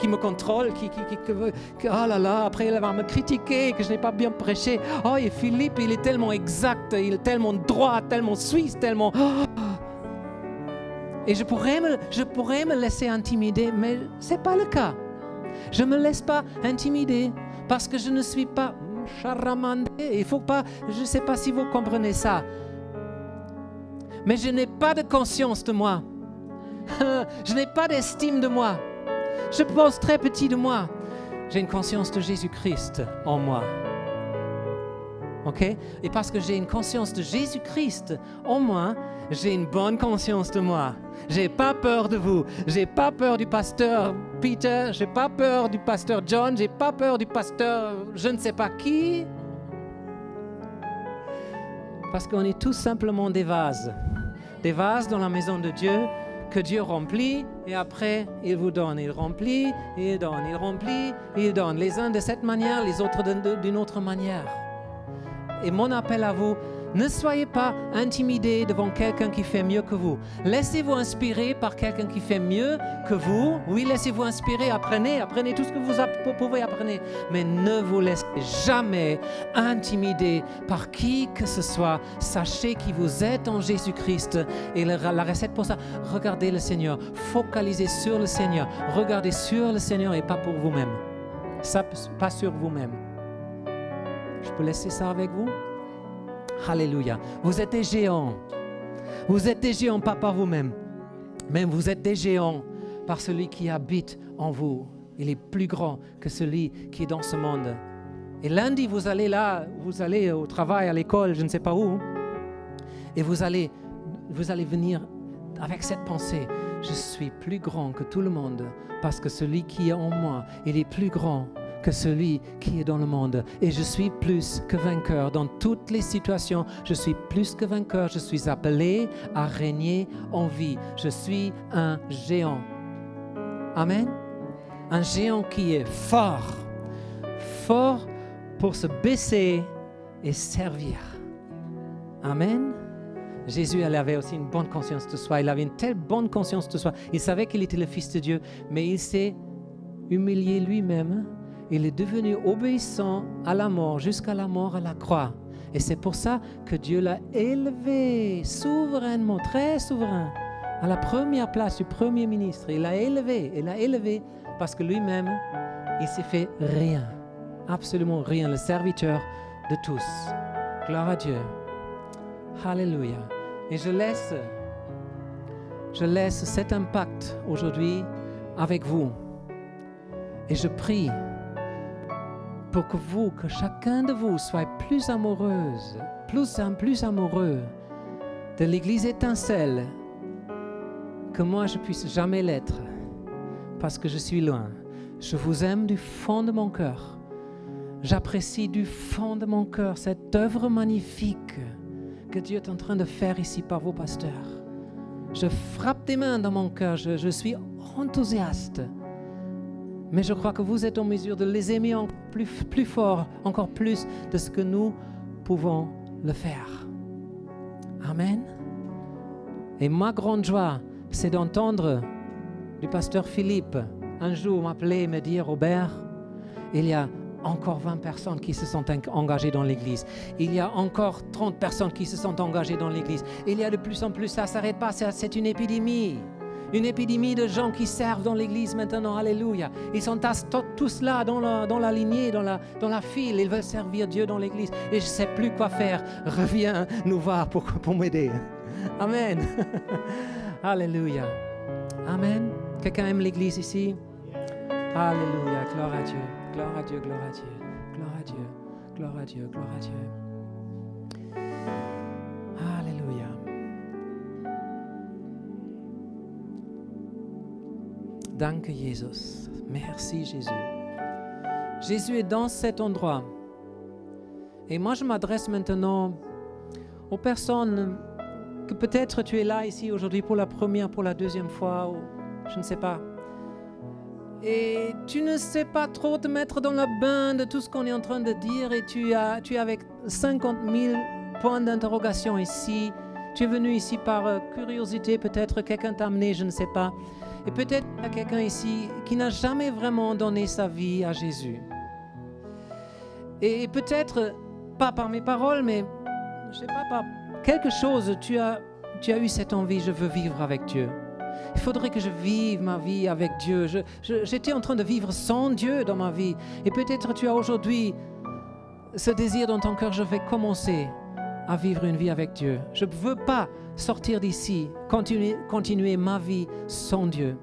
me contrôle, oh là là, après elle va me critiquer que je n'ai pas bien prêché. Oh, et Philippe, il est tellement exact, il est tellement droit, tellement suisse, tellement... Oh. Et je pourrais me laisser intimider, mais ce n'est pas le cas. Je ne me laisse pas intimider parce que je ne suis pas charamandé. Il faut pas, je ne sais pas si vous comprenez ça. Mais je n'ai pas de conscience de moi. Je n'ai pas d'estime de moi. Je pense très petit de moi. J'ai une conscience de Jésus-Christ en moi. Ok? Et parce que j'ai une conscience de Jésus-Christ en moi, j'ai une bonne conscience de moi. J'ai pas peur de vous. J'ai pas peur du pasteur Peter. J'ai pas peur du pasteur John. J'ai pas peur du pasteur je ne sais pas qui. Parce qu'on est tous simplement des vases. Des vases dans la maison de Dieu que Dieu remplit et après il vous donne. Il remplit, il donne, il remplit, il donne. Les uns de cette manière, les autres d'une autre manière. Et mon appel à vous, Ne soyez pas intimidés devant quelqu'un qui fait mieux que vous. Laissez-vous inspirer par quelqu'un qui fait mieux que vous. Oui, laissez-vous inspirer, apprenez tout ce que vous pouvez apprendre. Mais ne vous laissez jamais intimider par qui que ce soit. Sachez qui vous êtes en Jésus-Christ. Et la recette pour ça, regardez le Seigneur. Focalisez sur le Seigneur. Regardez sur le Seigneur et pas pour vous-même. Ça, pas sur vous-même. Je peux laisser ça avec vous? Alléluia. Vous êtes des géants. Vous êtes des géants, pas par vous-même. Mais vous êtes des géants par celui qui habite en vous. Il est plus grand que celui qui est dans ce monde. Et lundi, vous allez au travail, à l'école, je ne sais pas où. Et vous allez venir avec cette pensée. Je suis plus grand que tout le monde parce que celui qui est en moi, il est plus grand que celui qui est dans le monde. Et je suis plus que vainqueur dans toutes les situations. Je suis plus que vainqueur. Je suis appelé à régner en vie. Je suis un géant. Amen. Un géant qui est fort. Fort pour se baisser et servir. Amen. Jésus, il avait aussi une bonne conscience de soi. Il avait une telle bonne conscience de soi. Il savait qu'il était le Fils de Dieu, mais il s'est humilié lui-même. Il est devenu obéissant à la mort, jusqu'à la mort à la croix. Et c'est pour ça que Dieu l'a élevé souverainement, très souverain, à la première place du Premier ministre. Il l'a élevé parce que lui-même, il s'est fait rien, absolument rien, le serviteur de tous. Gloire à Dieu. Alléluia. Et je laisse cet impact aujourd'hui avec vous. Et je prie pour que chacun de vous soit plus amoureux de l'Église étincelle que moi je puisse jamais l'être, parce que je suis loin. Je vous aime du fond de mon cœur. J'apprécie du fond de mon cœur cette œuvre magnifique que Dieu est en train de faire ici par vos pasteurs. Je frappe des mains dans mon cœur, je suis enthousiaste. Mais je crois que vous êtes en mesure de les aimer plus fort, encore plus de ce que nous pouvons le faire. Amen. Et ma grande joie, c'est d'entendre du pasteur Philippe un jour m'appeler et me dire, Robert, il y a encore 20 personnes qui se sont engagées dans l'Église. Il y a encore 30 personnes qui se sont engagées dans l'Église. Il y a de plus en plus, ça ne s'arrête pas, c'est une épidémie. Une épidémie de gens qui servent dans l'Église maintenant, alléluia. Ils sont tous là dans la lignée, dans la file. Ils veulent servir Dieu dans l'Église. Et je ne sais plus quoi faire. Reviens nous voir pour m'aider. Amen. Alléluia. Amen. Quelqu'un aime l'Église ici? Alléluia. Gloire à Dieu. Gloire à Dieu, gloire à Dieu. Gloire à Dieu. Gloire à Dieu, gloire à Dieu. Alléluia. Danke, Jesus. Merci, Jésus. Jésus est dans cet endroit. Et moi, je m'adresse maintenant aux personnes que peut-être tu es là ici aujourd'hui pour la première, pour la deuxième fois, ou je ne sais pas. Et tu ne sais pas trop te mettre dans le bain de tout ce qu'on est en train de dire et tu es avec 50 000 points d'interrogation ici. Tu es venu ici par curiosité, peut-être quelqu'un t'a amené, je ne sais pas. Et peut-être il y a quelqu'un ici qui n'a jamais vraiment donné sa vie à Jésus. Et peut-être, pas par mes paroles, mais je ne sais pas, par quelque chose, tu as eu cette envie, je veux vivre avec Dieu. Il faudrait que je vive ma vie avec Dieu. J'étais en train de vivre sans Dieu dans ma vie. Et peut-être tu as aujourd'hui ce désir dans ton cœur, je vais commencer à vivre une vie avec Dieu. Je ne veux pas sortir d'ici, continuer ma vie sans Dieu.